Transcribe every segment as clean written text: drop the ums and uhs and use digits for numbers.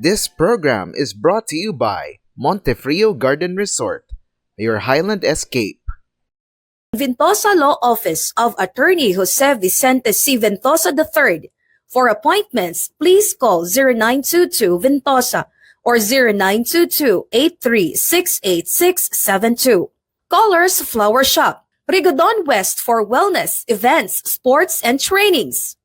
This program is brought to you by Montefrio Garden Resort, your Highland escape. Ventosa Law Office of Attorney Jose Vicente C. Ventosa III. For appointments, please call 0922 Ventosa or 0922-83-68672. Callers Flower Shop, Rigodon West for wellness, events, sports, and trainings.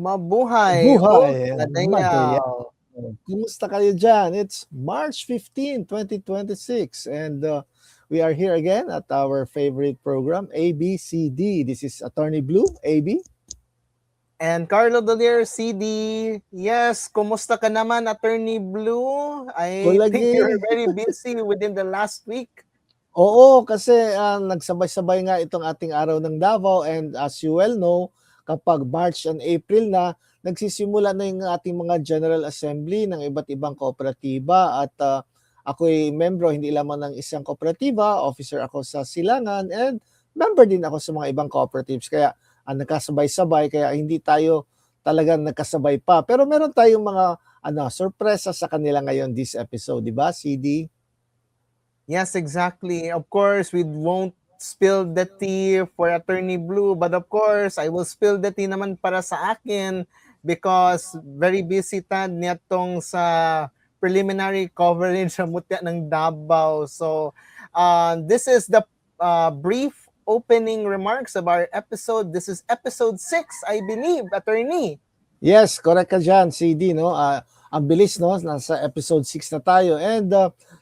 Mabuhay! Buhay! Nadayaw! Kumusta kayo dyan? It's March 15, 2026 and we are here again at our favorite program, ABCD. This is Attorney Blue, AB. And Carlo Dolier, CD. Yes, kumusta ka naman, Attorney Blue? I think you're very busy within the last week. Oo, kasi nagsabay-sabay nga itong ating araw ng Davao and as you well know, kapag March and April na, nagsisimula na yung ating mga General Assembly ng iba't ibang kooperatiba at ako'y membro hindi lamang ng isang kooperatiba, officer ako sa Silangan and member din ako sa mga ibang cooperatives. Kaya nagkasabay-sabay kaya hindi tayo talagang nagkasabay pa. Pero meron tayong mga sorpresa sa kanila ngayon this episode, di ba, CD? Yes, exactly. Of course, we won't spill the tea for Attorney Blue, but of course, I will spill the tea naman para sa akin because very busy tad nitong sa preliminary coverage sa mutya ng Davao. So, this is the brief opening remarks of our episode. This is episode 6, I believe, Attorney. Yes, correct ka dyan, CD, no? Ang bilis, no? Nasa episode 6 na tayo. And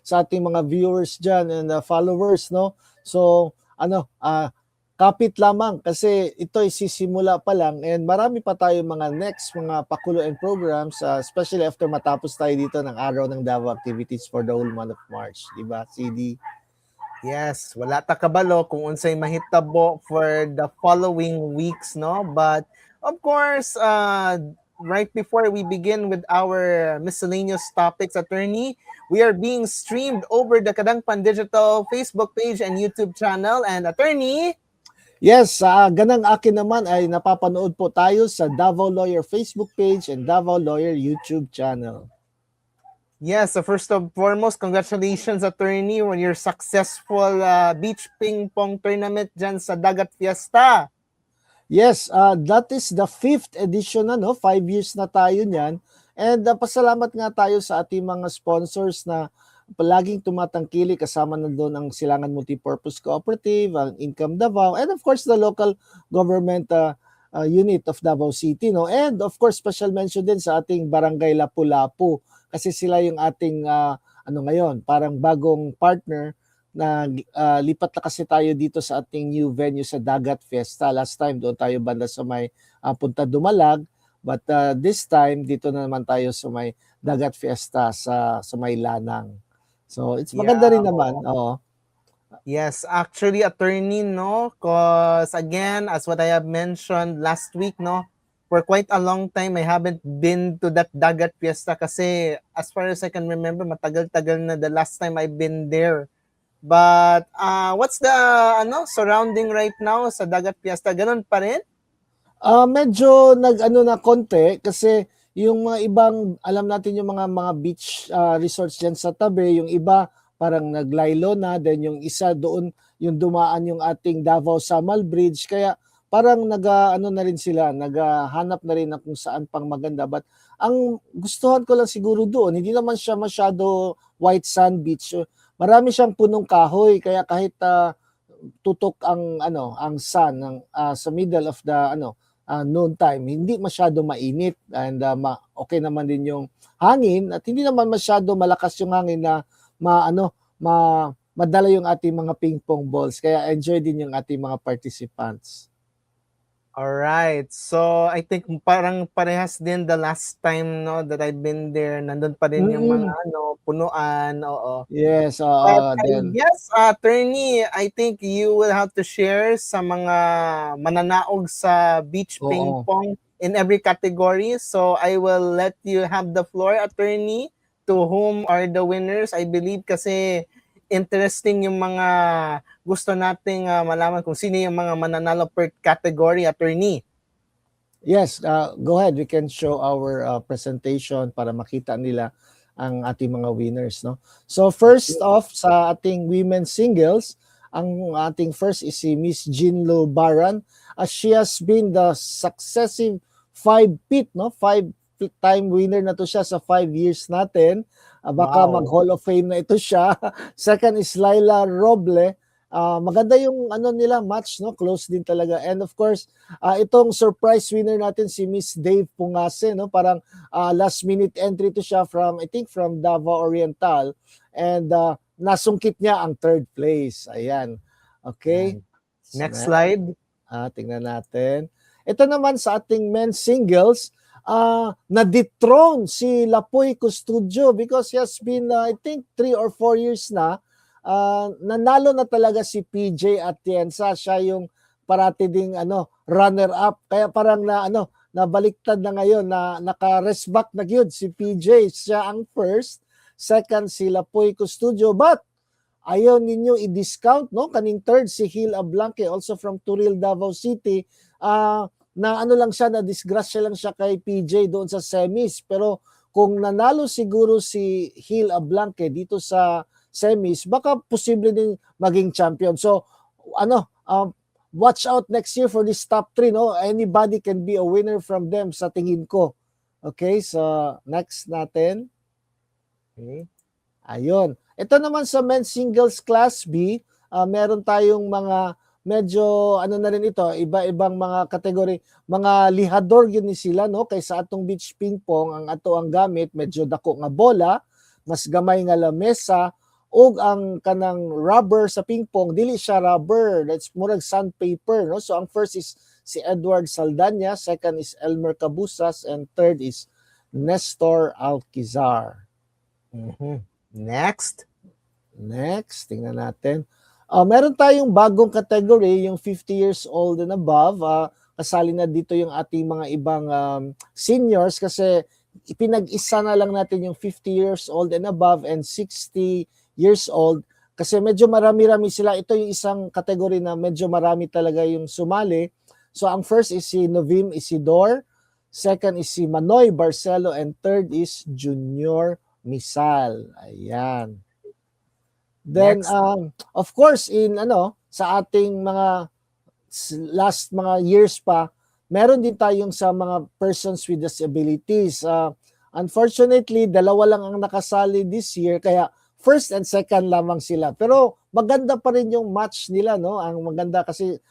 sa ating mga viewers dyan and followers, no? So, kapit lamang kasi ito ay sisimula pa lang and marami pa tayo mga next mga pakulo and programs, especially after matapos tayo dito ng Araw ng Davao activities for the whole month of March. Diba, CD? Yes, wala ta kabalo kung unsay mahitabo for the following weeks, no? But of course, right before we begin with our miscellaneous topics, Attorney, we are being streamed over the Kadangpan Digital Facebook page and YouTube channel. And Attorney? Yes, ganang akin naman ay napapanood po tayo sa Davao Lawyer Facebook page and Davao Lawyer YouTube channel. Yes, so first and foremost, congratulations, Attorney, on your successful beach ping pong tournament dyan sa Dagat Fiesta. Yes, that is the 5th edition na, no? 5 years na tayo niyan. And pasalamat nga tayo sa ating mga sponsors na palaging tumatangkili, kasama na doon ang Silangan Multipurpose Cooperative, ang Income Davao, and of course the local government unit of Davao City, no? And of course special mention din sa ating Barangay Lapu-Lapu kasi sila yung ating ngayon, parang bagong partner na lipat na kasi tayo dito sa ating new venue sa Dagat Fiesta. Last time doon tayo banda sa may Punta Dumalag, but this time dito na naman tayo sa may Dagat Fiesta sa may Lanang. So it's maganda rin naman. Oo. Yes, actually, Attorney, no? Because again, as what I have mentioned last week, no? For quite a long time, I haven't been to that Dagat Fiesta kasi as far as I can remember, matagal-tagal na the last time I've been there. But what's the surrounding right now sa Dagat Fiesta? Ganun pa rin? Medyo na konti kasi yung mga ibang, alam natin yung mga beach resorts dyan sa tabi, yung iba parang naglaylo na, then yung isa doon, yung dumaan yung ating Davao Samal Bridge, kaya parang na rin sila, naghahanap na rin na kung saan pang maganda. But ang gustuhan ko lang siguro doon, hindi naman siya masyado white sand beach. Marami siyang punong kahoy, kaya kahit tutok ang sun sa middle of the noon time, hindi masyado mainit and okay naman din yung hangin at hindi naman masyado malakas yung hangin na madala yung ating mga ping pong balls, kaya enjoy din yung ating mga participants. Alright. So, I think parang parehas din the last time, no, that I've been there, nandun pa rin yung mga Mm. ano, punuan, oo. Yes, But oo, I then guess, attorney, I think you will have to share sa mga mananaog sa beach ping oo. pong in every category. So I will let you have the floor, attorney, to whom are the winners. I believe kasi interesting yung mga gusto nating malaman kung sino yung mga mananalo per category, attorney. Yes, go ahead. We can show our presentation para makita nila ang ating mga winners, no? So first off sa ating women's singles, ang ating first is si Miss Jinlo Baran. She has been the successive five-peat, no? Five-time winner na to siya sa 5 years natin. Baka Wow. mag-Hall of Fame na ito siya. Second is Laila Roble. Maganda yung ano nila match, no? Close din talaga. And of course, itong surprise winner natin si Miss Dave Pungase, no? Parang last minute entry to siya from I think from Davao Oriental, and nasungkit niya ang third place. Ayan. Okay. Yan. Next slide. Tingnan natin. Ito naman sa ating men's singles, na-dethrone si Lapoy Custodio because he has been I think 3 or 4 years na. Nanalo na talaga si PJ Atienza. Siya yung parati ding runner up, kaya parang nabaliktad na ngayon, na naka-rest back na gyud si PJ. Siya ang first, second si Lapoy Custodio, but ayaw ninyo i-discount, no, kaning third si Hil Ablanque, also from Turil, Davao City. Na lang siya, na disgrasya lang siya kay PJ doon sa semis, pero kung nanalo siguro si Hil Ablanque dito sa semis, baka posible din maging champion. So, watch out next year for this top 3, no? Anybody can be a winner from them sa tingin ko. Okay, so next natin. Okay. Ayun. Ito naman sa men's singles class B, meron tayong mga medyo na rin ito, iba-ibang mga kategory, mga lihador yun ni sila, no? Kaysa atong beach ping pong, ang ato ang gamit medyo dako nga bola, mas gamay nga lamesa, ug ang kanang rubber sa pingpong dili siya rubber, that's murag sandpaper, no? So ang first is si Edward Saldana, second is Elmer Cabusas, and third is Nestor Alquizar. Next, tingnan natin. Meron tayong bagong category, yung 50 years old and above. Kasali na dito yung ating mga ibang seniors kasi ipinag-isa na lang natin yung 50 years old and above and 60 years old kasi medyo marami-rami sila. Ito yung isang category na medyo marami talaga yung sumali. So ang first is si Novim Isidor, second is si Manoy Barcelo, and third is Junior Misal. Ayan. Then of course sa ating mga last mga years pa, meron din tayong sa mga persons with disabilities. Unfortunately, dalawa lang ang nakasali this year, kaya first and second lamang sila. Pero maganda pa rin yung match nila, no? Ang maganda kasi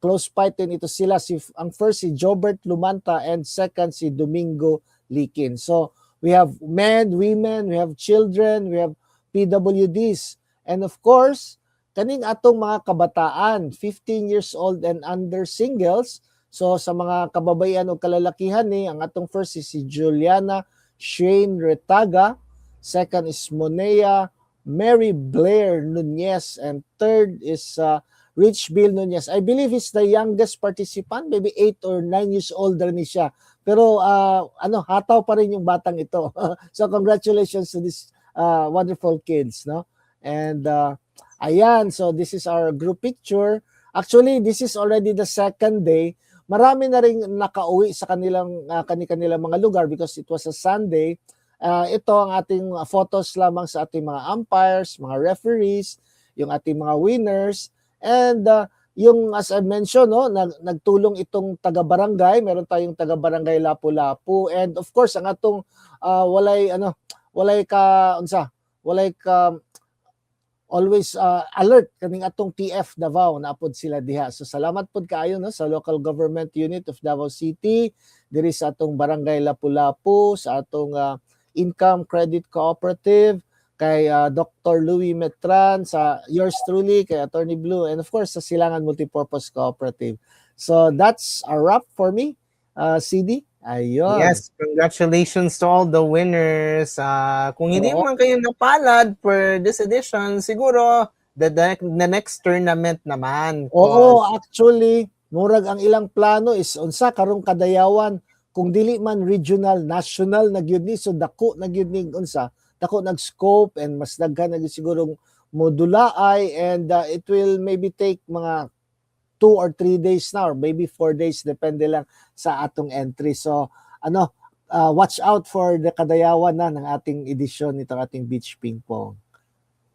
close fight din ito sila. Ang first si Jobert Lumanta and second si Domingo Likin. So we have men, women, we have children, we have PWDs. And of course, kaning atong mga kabataan, 15 years old and under singles. So sa mga kababaihan o kalalakihan ang atong first is si Juliana Shane Retaga, second is Monea Mary Blair Nunez, and third is Rich Bill Nunez. I believe he's the youngest participant, maybe 8 or 9 years older ni siya. Pero hataw pa rin yung batang ito. So congratulations to this wonderful kids, no? And ayan, so this is our group picture. Actually, this is already the second day. Marami na rin nakauwi sa kanilang mga lugar because it was a Sunday. Ito ang ating photos lamang sa ating mga umpires, mga referees, yung ating mga winners, and yung as I mentioned, no, nagtulong itong taga-barangay. Meron tayong taga-barangay Lapu-Lapu, and of course ang atong walay ka always alert kaning atong TF Davao, naapod sila diha. So salamat pod kaayo, no, sa local government unit of Davao City, diri sa atong barangay Lapu-Lapu, sa atong Income Credit Cooperative, kay Dr. Louis Metran, sa yours truly, kay Attorney Blue, and of course sa Silangan Multipurpose Cooperative. So that's a wrap for me, CD. Ayun. Yes, congratulations to all the winners. Kung hindi Oo. man kayo napalad for this edition, siguro the next tournament naman. Oo, actually, murag ang ilang plano is unsa karong kadayawan kung dili man regional, national na gyud ni, so dako na gyud ni unsa, dako nag-scope and mas daghan na gyud sigurong modulaay, and it will maybe take mga 2 or 3 days na or maybe 4 days, depende lang sa atong entry. So watch out for the kadayawan na ng ating edisyon nitong ating beach ping pong.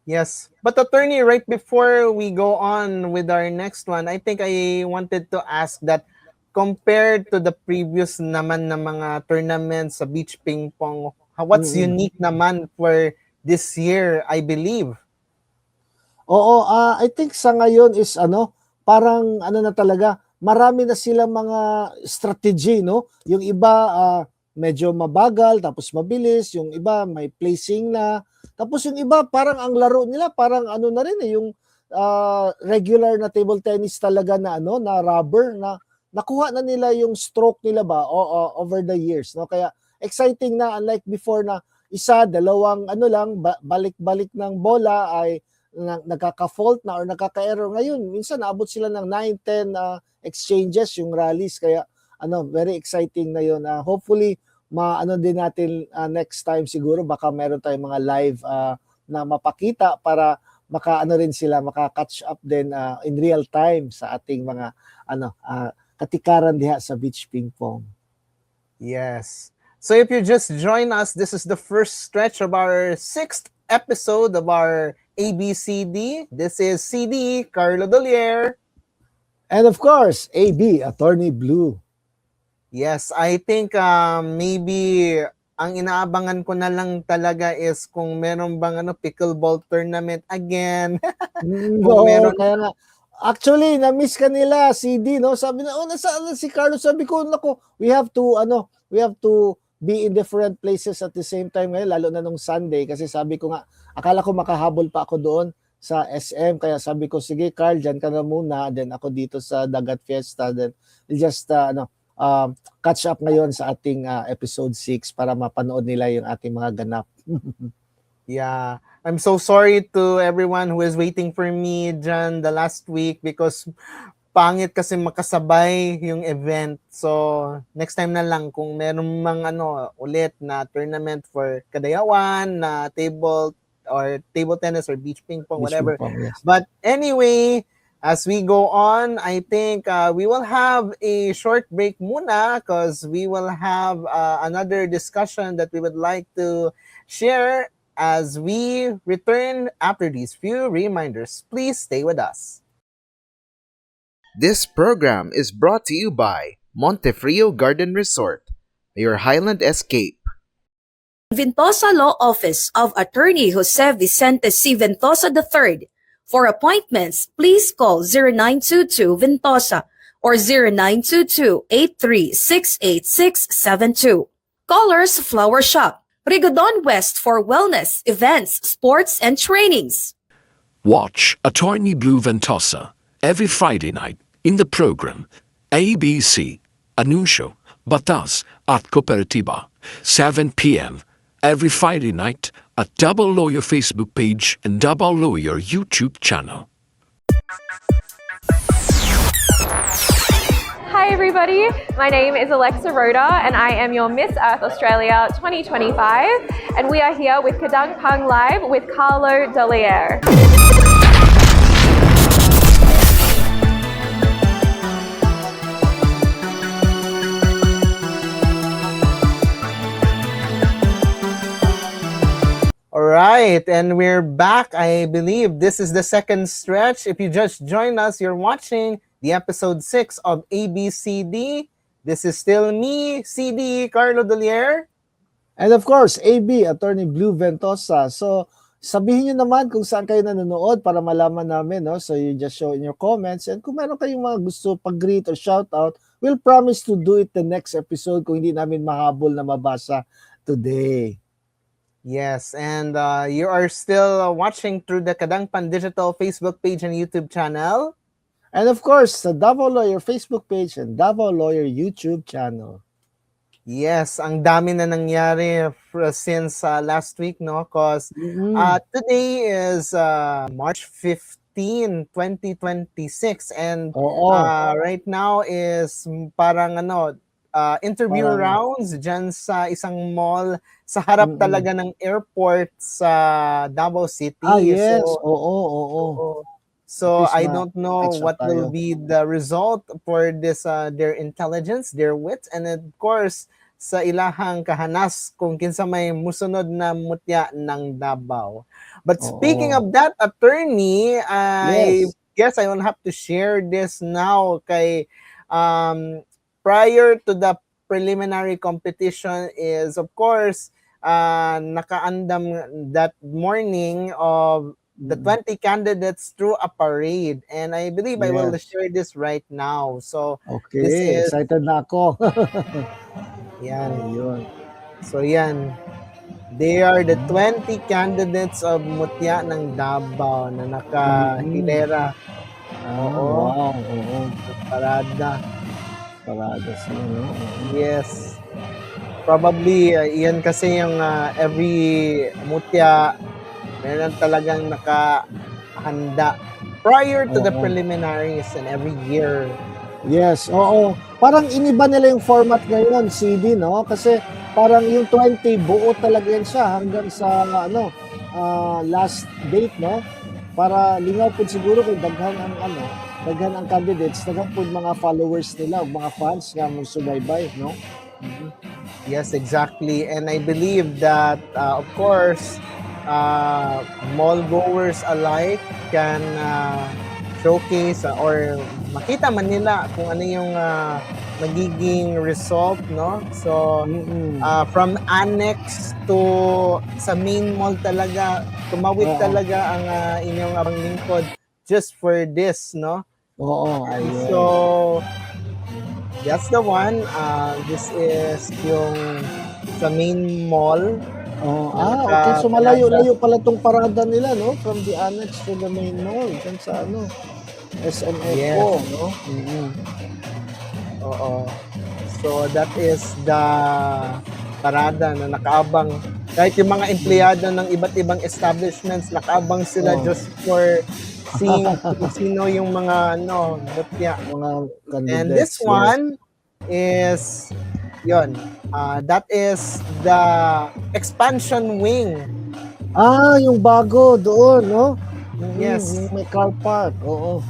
Yes. But attorney, right before we go on with our next one, I think I wanted to ask that compared to the previous naman na mga tournaments sa beach ping pong, what's unique naman for this year, I believe? Oo, I think sa ngayon is parang na talaga, marami na silang mga strategy, no? Yung iba medyo mabagal, tapos mabilis, yung iba may placing na, tapos yung iba parang ang laro nila parang na rin yung regular na table tennis talaga na na rubber na nakuha na nila yung stroke nila ba over the years, no? Kaya exciting na, unlike before na isa, dalawang lang balik-balik ng bola ay nagkaka-fault na or nagkaka-error. Ngayon, minsan naabot sila ng 9-10 exchanges yung rallies. Kaya very exciting na yun. Hopefully, din natin next time siguro. Baka meron tayong mga live na mapakita para rin sila, maka-catch up din in real time sa ating mga katikaran diha sa beach ping pong. Yes. So if you just join us, this is the first stretch of our 6th episode of our ABCD. This is CD, Carlo Dolier. And of course, AB, Attorney Blue. Yes, I think maybe ang inaabangan ko na lang talaga is kung meron bang pickleball tournament again. Kung meron. Kaya nga, actually, na-miss ka nila, CD, no? Sabi na, nasaan si Carlo? Sabi ko, nako, we have to be in different places at the same time ngayon, lalo na nung Sunday, kasi sabi ko nga, akala ko makahabol pa ako doon sa SM, kaya sabi ko, sige Carl, dyan ka na muna, then ako dito sa Dagat Fiesta, then we'll just catch up ngayon sa ating episode 6 para mapanood nila yung ating mga ganap. Yeah, I'm so sorry to everyone who is waiting for me dyan the last week because pangit kasi makasabay yung event. So, next time na lang kung meron mang ulit na tournament for Kadayawan, na table tennis or beach ping pong, whatever. Yes. But anyway, as we go on, I think we will have a short break muna because we will have another discussion that we would like to share as we return after these few reminders. Please stay with us. This program is brought to you by Montefrio Garden Resort, your Highland escape. Ventosa Law Office of Attorney Jose Vicente C. Ventosa III. For appointments, please call 0922 Ventosa or 0922-83-68672. Callers Flower Shop, Rigodon West for wellness, events, sports, and trainings. Watch Attorney Blue Ventosa every Friday night in the program ABC Anuncio Batas at Cooperativa, 7 p.m. every Friday night at Double Lawyer Facebook page and Double Lawyer YouTube channel. Hi everybody, my name is Alexa Rhoda and I am your Miss Earth Australia 2025 and we are here with Kadang Pang Live with Carlo Dolier. All right, and we're back. I believe this is the second stretch. If you just joined us, you're watching the episode 6 of ABCD. This is still me, CD, Carlo Dolier. And of course, AB, Attorney Blue Ventosa. So, sabihin nyo naman kung saan kayo nanonood para malaman namin, no? So, you just show in your comments. And kung meron kayong mga gusto pag-greet or shout out, we'll promise to do it the next episode kung hindi namin mahabol na mabasa today. Yes, and you are still watching through the Kadangpan Digital Facebook page and YouTube channel. And of course, the Davao Lawyer Facebook page and Davao Lawyer YouTube channel. Yes, ang dami na nangyari since last week, no? Because today is March 15, 2026, and Oo. right now is parang interview Parang- rounds dyan sa isang mall sa harap talaga ng airport sa Davao City. Yes. So, Oo. So At least I don't know extra what will tayo. be the result for this their intelligence, their wit, and of course sa ilahang kahanas kung kinsa may musunod na mutya ng Davao. But speaking of that, attorney, I Yes. guess I will have to share this now kay prior to the preliminary competition is of course nakaandam that morning of the 20 candidates through a parade, and I believe I will Yes. share this right now. So Okay, this is excited na ako. yan. Ayun. So yan. They are the 20 candidates of Mutya ng Davao na nakahilera. Oo. Wow, oo. Parada. Parada sila, no? Yes. Probably, yan kasi yung every Mutya, meron talagang nakahanda prior to the Oo. preliminaries and every year. Yes, oo. Parang iniba nila yung format ngayon, CD, no? Kasi parang yung 20, buo talaga yan siya hanggang sa, last date, no? Para lingaw po siguro kung daghan ang candidates, daghan po mga followers nila, o mga fans nga mong subaybay, no? Yes, exactly. And I believe that, of course, mall goers alike can showcase or makita man nila kung ano yung magiging result, no? So, from annex to sa main mall talaga, tumawid Oo. talaga ang inyong abang lingkod just for this, no? Oo, ayun. So, that's the one. This is yung sa main mall. Oh, okay. So malayo-layo pala tong parada nila, no? From the annex to the main mall. Diyan sa SMF Yes. po, no? Oo. So that is the parada na nakaabang. Kahit yung mga empleyado ng iba't ibang establishments, nakaabang sila just for seeing kung sino yung mga mutya. Mga candidates. And this one is that is the expansion wing. Yung bago doon, no? Yes. Yung may car park. Oo.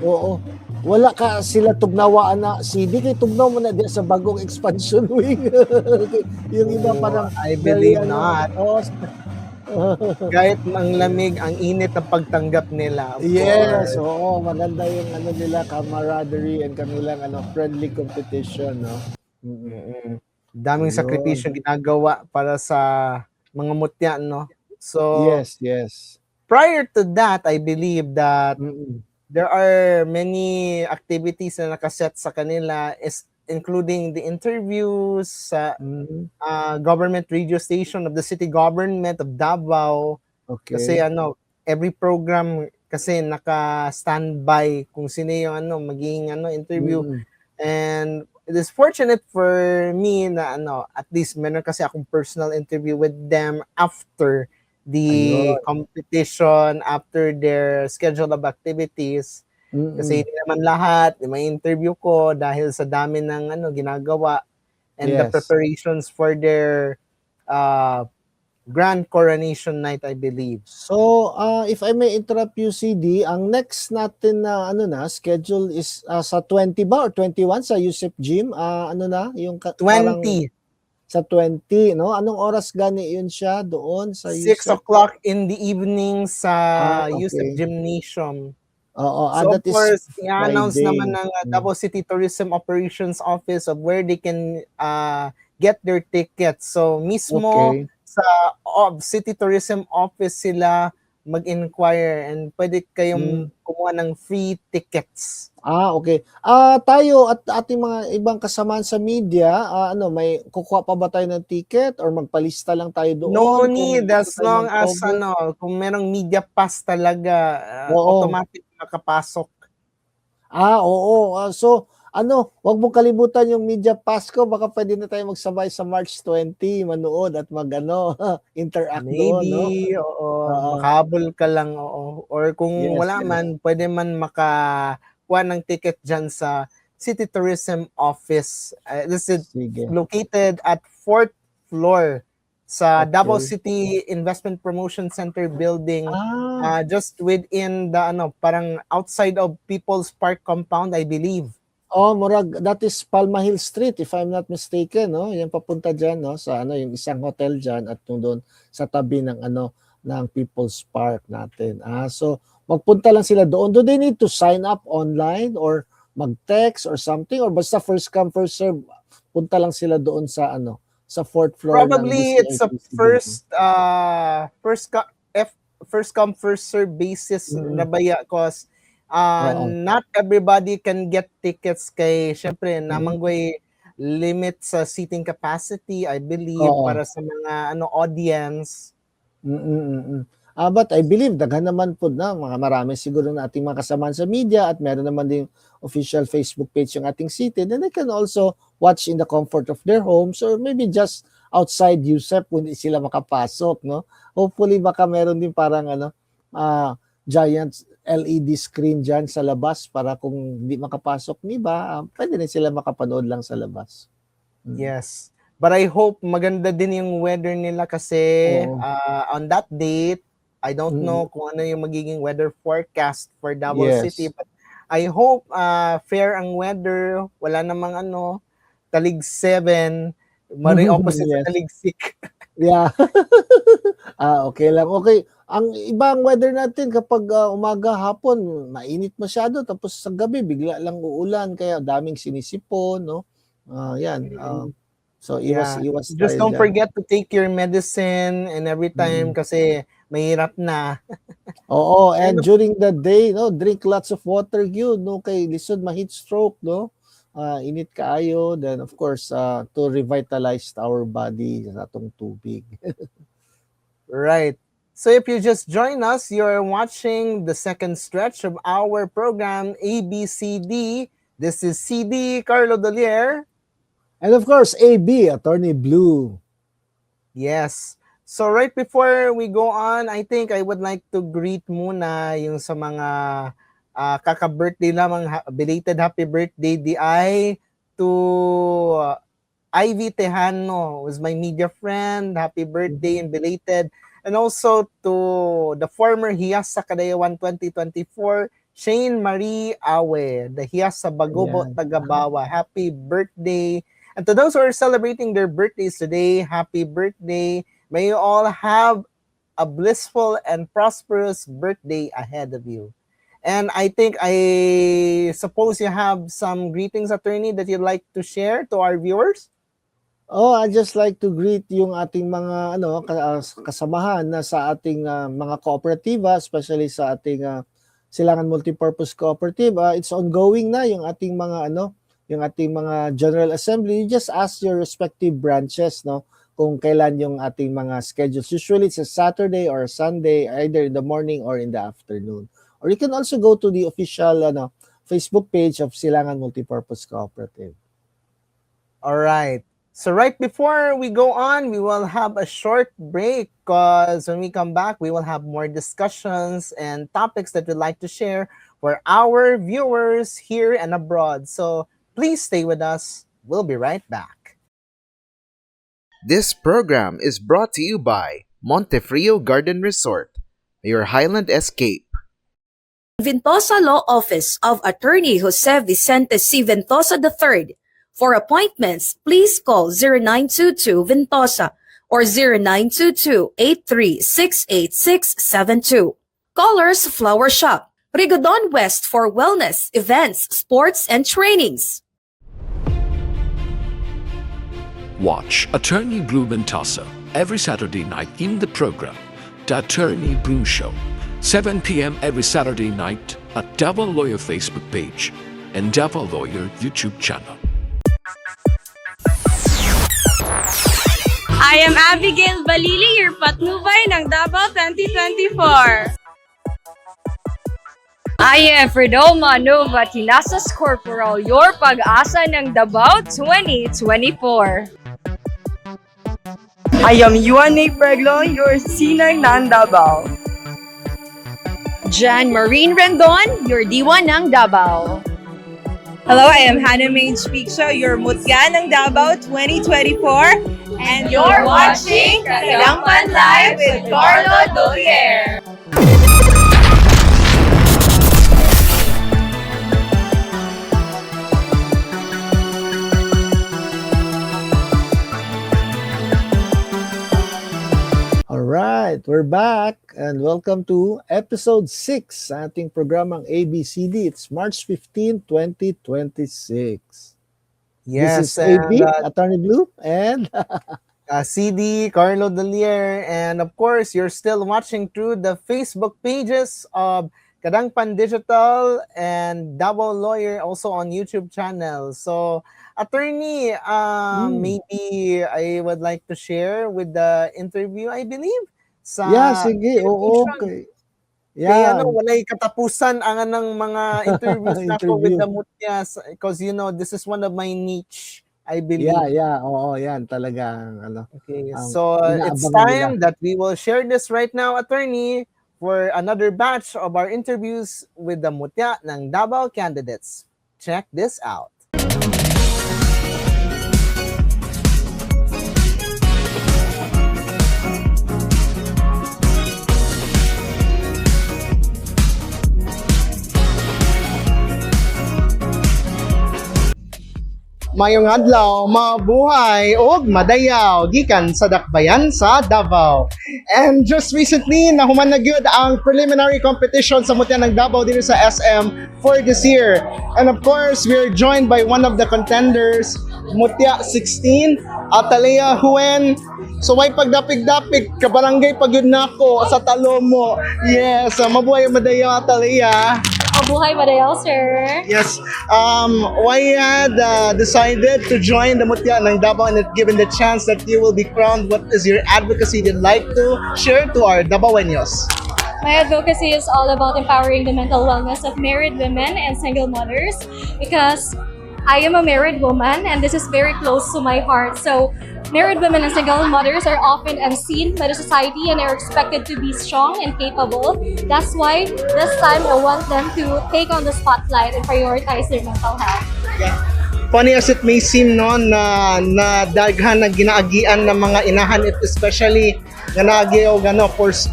Oo. Wala ka sila tugnawaan na CD kay tugnaw mo na di sa bagong expansion wing. Yung iba parang I believe not. Oo. Kahit ang lamig, ang init ng pagtanggap nila. Yes, oo, maganda yung nila camaraderie and kanilang friendly competition, no? Daming sakripisyo ginagawa para sa mga mutya, no? So Yes. prior to that, I believe that there are many activities na nakaset sa kanila, including the interviews sa government radio station of the city government of Davao. Okay. Kasi every program kasi naka-standby kung sino yung magiging interview. And it is fortunate for me na at least meron kasi akong personal interview with them after the competition, after their schedule of activities. Kasi hindi naman lahat may interview ko dahil sa dami ng ginagawa and the preparations for their grand coronation night, I believe. So, if I may interrupt you, CD, ang next natin na schedule is sa 20 ba or 21 sa Yusef Gym? Yung 20. Sa 20, no? Anong oras gani yun siya doon sa 6 o'clock in the evening sa Yusef Gymnasium. Oo, So of that is course, i-announce Friday. naman ng Davao City Tourism Operations Office of where they can get their tickets. So mismo sa City Tourism Office sila mag-inquire and pwede kayong kumuha ng free tickets. Okay. Tayo at ating mga ibang kasamaan sa media, may kukuha pa ba tayo ng ticket or magpalista lang tayo doon? No need, as long as kung merong media pass talaga, automatic makapasok. Oo. So, wag mong kalimutan yung Media Pasko. Baka pwede na tayo magsabay sa March 20, manood at interact doon, no? Maybe, oo, Oo. makahabol ka lang, oo. Or kung Yes, wala yes. man, pwede man makakuha ng ticket dyan sa City Tourism Office. This is Sige. located at 4th floor sa Davao Okay. City Investment Promotion Center building, Ah, just within the parang outside of People's Park compound, I believe. murag, that is Palma Hill Street, if I'm not mistaken, no? Yan papunta dyan, no? Sa yung isang hotel dyan at yung doon sa tabi ng ng People's Park natin. So magpunta lang sila doon. Do they need to sign up online or mag-text or something, or basta first come first serve, punta lang sila doon sa sa 4th floor ng Probably it's a DCIPC building? first come first serve basis Mm. na baya, cause Oo. not everybody can get tickets kay syempre Mm. namanggoy limit sa seating capacity, I believe, Oo. para sa mga audience. But I believe daghan naman po na marami siguro na ating mga kasamahan sa media at meron naman din official Facebook page yung ating city, then they can also watch in the comfort of their homes or maybe just outside USEP kung hindi sila makapasok, no? Hopefully baka meron din parang giant LED screen dyan sa labas para kung hindi makapasok ni ba, pwede rin sila makapanood lang sa labas. Yes. But I hope maganda din yung weather nila kasi Oo. on that date, I don't Mm. know kung ano yung magiging weather forecast for Davao Yes. City, but I hope fair ang weather, wala namang talig 7, mari opposite sa Yes. talig 6. Yeah. Okay lang. Okay. Ang ibang weather natin kapag umaga, hapon, mainit masyado. Tapos sa gabi, bigla lang uulan. Kaya daming sinisipon, no? Yan. So, Yeah. iwas Just tayo don't dyan. forget to take your medicine and every time kasi mahirap na. Oo. And And during the day, no, drink lots of water yun, no? Kay lisod, ma-heat stroke, no? Init kaayo. Then, of course, to revitalize our body sa atong tubig. right. So if you just join us, you're watching the second stretch of our program ABCD. This is CD Carlo Dolier. And of course, AB, Attorney Blue. Yes. So right before we go on, I think I would like to greet muna yung sa mga kaka-birthday lamang, belated happy birthday DI to Ivy Tejano, who's my media friend. Happy birthday and belated. And also to the former Hiyas sa Kadayawan 2024, Shane Marie Awe, the Hiyas sa Bagobo, Ayan. Tagabawa. Happy birthday. And to those who are celebrating their birthdays today, happy birthday. May you all have a blissful and prosperous birthday ahead of you. And I think I suppose you have some greetings, attorney, that you'd like to share to our viewers. I'd just like to greet yung ating mga kasamahan na sa ating mga kooperatiba, especially sa ating Silangan Multipurpose Cooperative. It's ongoing na yung ating mga yung ating mga General Assembly. You just ask your respective branches, no, kung kailan yung ating mga schedules. Usually it's a Saturday or a Sunday, either in the morning or in the afternoon. Or you can also go to the official Facebook page of Silangan Multipurpose Cooperative. All right. So right before we go on, we will have a short break because when we come back, we will have more discussions and topics that we'd like to share for our viewers here and abroad. So please stay with us. We'll be right back. This program is brought to you by Montefrio Garden Resort, your Highland escape. Ventosa Law Office of Attorney Jose Vicente C. Ventosa III. For appointments, please call 0922 Ventosa or 0922-83-68672. Colors Flower Shop, Rigodon West for wellness, events, sports, and trainings. Watch Attorney Blue Ventosa every Saturday night in the program, The Attorney Blue Show, 7 p.m. every Saturday night at Davao Lawyer Facebook page and Davao Lawyer YouTube channel. I am Abigail Balili, your patnubay ng Davao 2024. I am Fredoma Nova Tinasas Corporal, your pag-asa ng Davao 2024. I am Yuanay Preglo, your sinay ng Davao. Jan Marine Rendon, your diwa ng Davao. Hello, I am Hannah Mange Picsha, your mutya ng Davao 2024. And You're watching Kadangpan Live with Carlo Dolier. Alright, we're back and welcome to episode 6 sa ating programang ABCD. It's March 15, 2026. Yes, This is AB, and Attorney Blue, and CD, Carlo Delier, and of course, you're still watching through the Facebook pages of Kadangpan Digital and Davao Lawyer, also on YouTube channel. So, Attorney, maybe I would like to share with the interview, I believe, sa yeah, sige, oo, television. okay. Kaya Yeah, walay katapusan ang anang mga interviews na ko with interview. the Mutyas because this is one of my niche, I believe. Yeah, oo, yan talagang ano. Okay, Ang so it's inaabangan time that we will share this right now, Attorney, for another batch of our interviews with the Mutya ng Davao candidates. Check this out. Mayong adlaw, mabuhay og madayaw gikan sa dakbayan sa Davao. And just recently, nahuman na gyud ang preliminary competition sa Mutya ng Davao dito sa SM for this year. And of course, we're joined by one of the contenders, Mutya 16, Atalea Huen. So may pagdapig-dapig, kabarangay pagyud nako sa talo mo. Yes, mabuhay og madayaw, Atalea. Mabuhay madayaw, sir. Yes. Why you had decided to join the Mutya ng Davao and given the chance that you will be crowned, what is your advocacy you'd like to share to our Davaoenos? My advocacy is all about empowering the mental wellness of married women and single mothers because I am a married woman and this is very close to my heart. So, married women and single mothers are often unseen by the society and are expected to be strong and capable. That's why this time I want them to take on the spotlight and prioritize their mental health. Funny as it may seem no, na daghan na ginaagian ng mga inahan, especially nga naagyo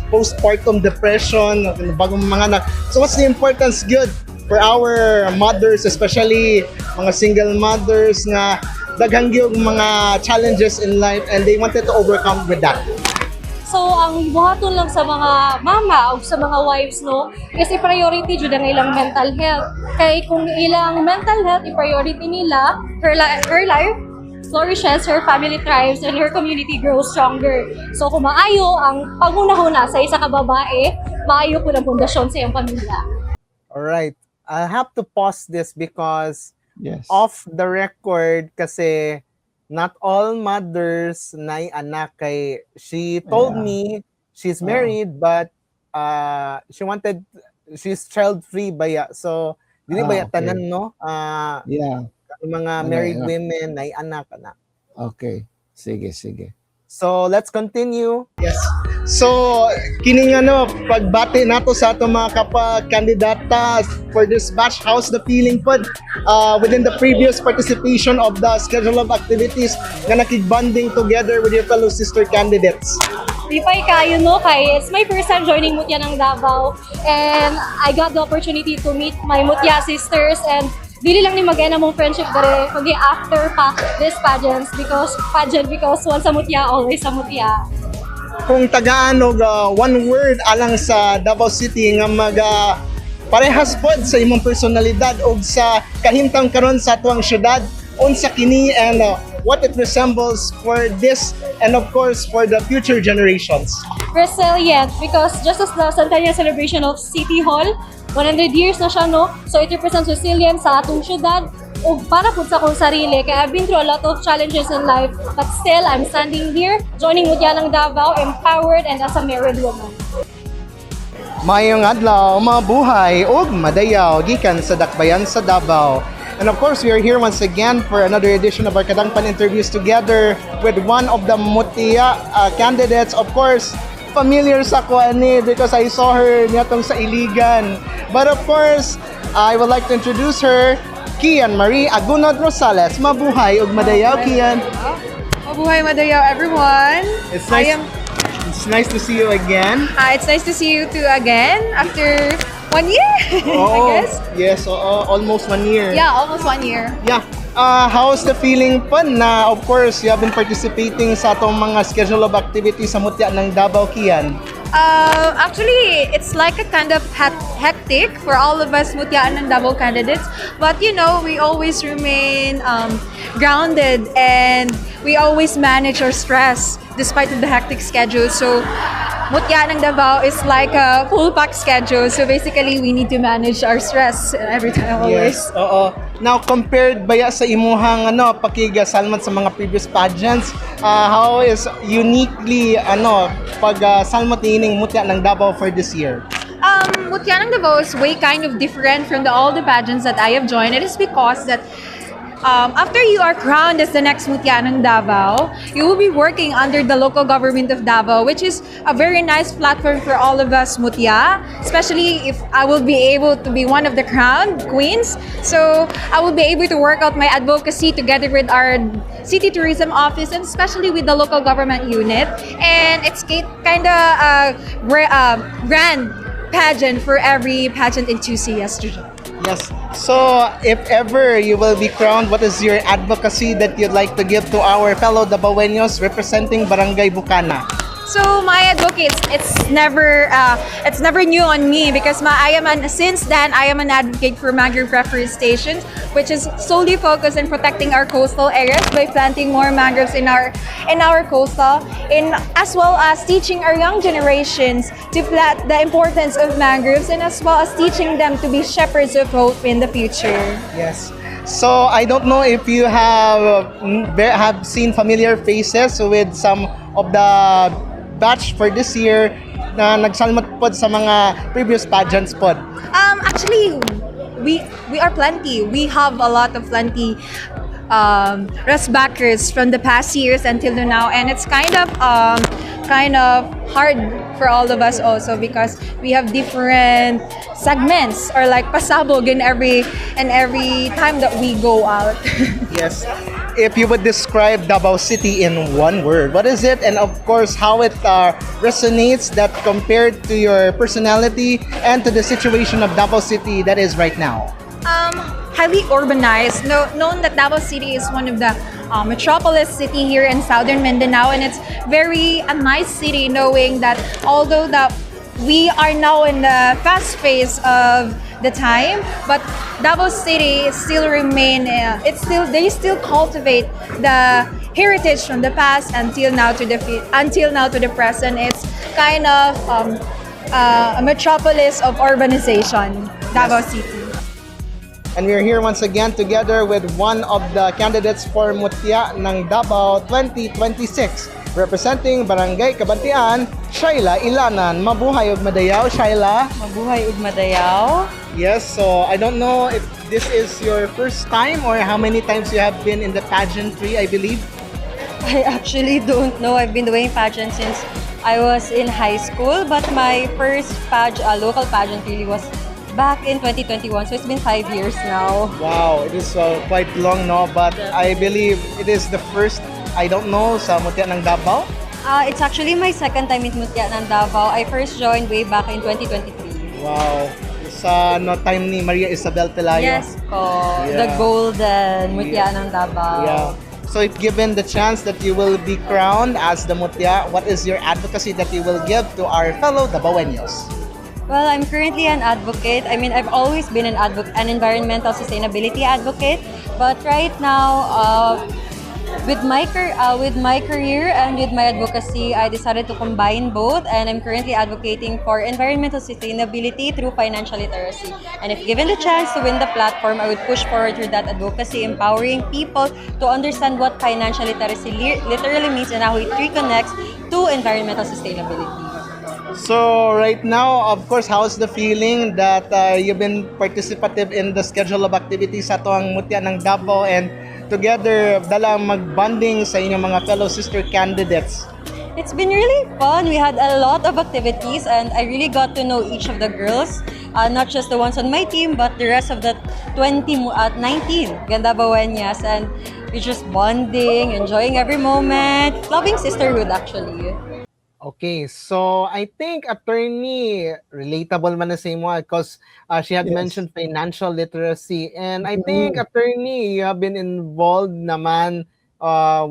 postpartum depression, bagong mga anak. So what's the importance good for our mothers, especially mga single mothers nga daghang gyud mga challenges in life and they wanted to overcome with that? So, ang buhaton lang sa mga mama o sa mga wives, no, is i-priority jud ang ilang mental health. Kay kung ilang mental health i-priority nila, her life flourishes, her family thrives, and her community grows stronger. So, kung maayo ang paguna-huna sa isa ka babae, maayo po ng pundasyon sa iyong pamilya. Alright. I have to pause this because Yes. off the record kasi not all mothers na anak kay she told Yeah. me she's married but she's child free baya so dili baya Okay. tanan no Yeah, mga Ano, married yeah. women na anak. okay. Sige. So let's continue. Yes. So kining pagbati nato sa ato mga kandidata for this batch, how's the feeling pod within the previous participation of the schedule of activities nga nakig-bonding together with your fellow sister candidates? Lipay kayo, no? Kay it's my first time joining Mutya ng Davao and I got the opportunity to meet my Mutya sisters and dili lang ni mag-end mong friendship dere kundi after pa this pageant because once sa Mutya, always sa Mutya. Kung tagaan og one word alang sa Davao City nga parehas pod sa imong personalidad og sa kahimtang karon sa atuang syudad, unsa kini and what it resembles for this and of course for the future generations? Resilient because just as the centennial celebration of City Hall, 100 years na siya, no? So it represents resilience sa atong syudad o para po sa kong sarili. Kaya I've been through a lot of challenges in life but still I'm standing here, joining Mutya ng Davao, empowered and as a married woman. Mayong adlaw, mabuhay ug madayaw gikan sa dakbayan sa Davao. And of course, we are here once again for another edition of our Kadangpan interviews together with one of the Mutia candidates. Of course, familiar sa ko ani because I saw her nitong sa Iligan. But of course, I would like to introduce her, Kian Marie Agunod Rosales. Mabuhay ug madayaw, Kian. Mabuhay madayaw, everyone. It's nice to see you again. It's nice to see you too again after 1 year, I guess. Yes, almost 1 year. Yeah, almost 1 year. Yeah. How's the feeling pa na, of course, you have been participating sa atong mga schedule of activities sa Mutya ng Davao, Kian? Actually, it's like a kind of hectic for all of us Mutyaan and Davao candidates. But you know, we always remain grounded and we always manage our stress despite of the hectic schedule. So, Mutyaan ng Davao is like a full pack schedule. So basically, we need to manage our stress every time always. Yes, oo. Now, compared baya sa imuhang pakigasalmat sa mga previous pageants, how is uniquely pag salmat niining Mutya ng Davao for this year? Mutya ng Davao is way kind of different from all the pageants that I have joined. It is because that after you are crowned as the next Mutya ng Davao, you will be working under the local government of Davao, which is a very nice platform for all of us Mutya, especially if I will be able to be one of the crowned queens. So I will be able to work out my advocacy together with our city tourism office and especially with the local government unit. And it's kind of a grand pageant for every pageant enthusiast to join. Yes. So, if ever you will be crowned, what is your advocacy that you'd like to give to our fellow Davaoenos representing Barangay Bukana? So my advocates, it's never new on me because since then I am an advocate for mangrove reforestation, which is solely focused on protecting our coastal areas by planting more mangroves in our coastal, as well as teaching our young generations to plant the importance of mangroves and as well as teaching them to be shepherds of hope in the future. Yes. So I don't know if you have seen familiar faces with some of the batch for this year na nagsalmat pod sa mga previous pageants pod. Actually, we are plenty. We have a lot of plenty backers from the past years until now, and it's kind of hard for all of us also because we have different segments or like pasabog in every time that we go out. Yes. If you would describe Davao City in one word, what is it? And of course, how it resonates that compared to your personality and to the situation of Davao City that is right now? Highly urbanized. Known that Davao City is one of the metropolis city here in southern Mindanao, and it's very a nice city knowing that although that we are now in the fast phase of the time, but Davao City still remain. They still cultivate the heritage from the past until now to the present. It's kind of a metropolis of urbanization, Davao City. And we're here once again together with one of the candidates for Mutya ng Davao 2026. Representing Barangay Kabantian, Shaila Ilanan. Mabuhay ug madayaw, Shaila. Mabuhay ug madayaw. Yes, so I don't know if this is your first time or how many times you have been in the pageantry, I believe. I actually don't know. I've been doing pageant since I was in high school, but my first local pageant really was back in 2021, so it's been 5 years now. Wow, it is quite long, no? But I believe it is the first, I don't know, sa Mutya ng Davao? It's actually my second time in Mutya ng Davao. I first joined way back in 2023. Wow. Sa time ni Maria Isabel Pelayo. Yes po, the golden Mutya ng Davao. Yeah. So if given the chance that you will be crowned as the Mutya, what is your advocacy that you will give to our fellow Davaoenos? Well, I'm currently an advocate. I mean, I've always been an environmental sustainability advocate. But right now, with my career and with my advocacy, I decided to combine both. And I'm currently advocating for environmental sustainability through financial literacy. And if given the chance to win the platform, I would push forward through that advocacy, empowering people to understand what financial literacy literally means and how it reconnects to environmental sustainability. So right now, of course, how's the feeling that you've been participative in the schedule of activities sa tuwang Mutya ng Davao and together dala magbonding sa inyong mga fellow sister candidates? It's been really fun. We had a lot of activities and I really got to know each of the girls. Not just the ones on my team, but the rest of the 19 Gandabaweñas. And we're just bonding, enjoying every moment, loving sisterhood actually. Okay, so I think attorney relatable man na sa imo because she had Yes. mentioned financial literacy and I think attorney you have been involved naman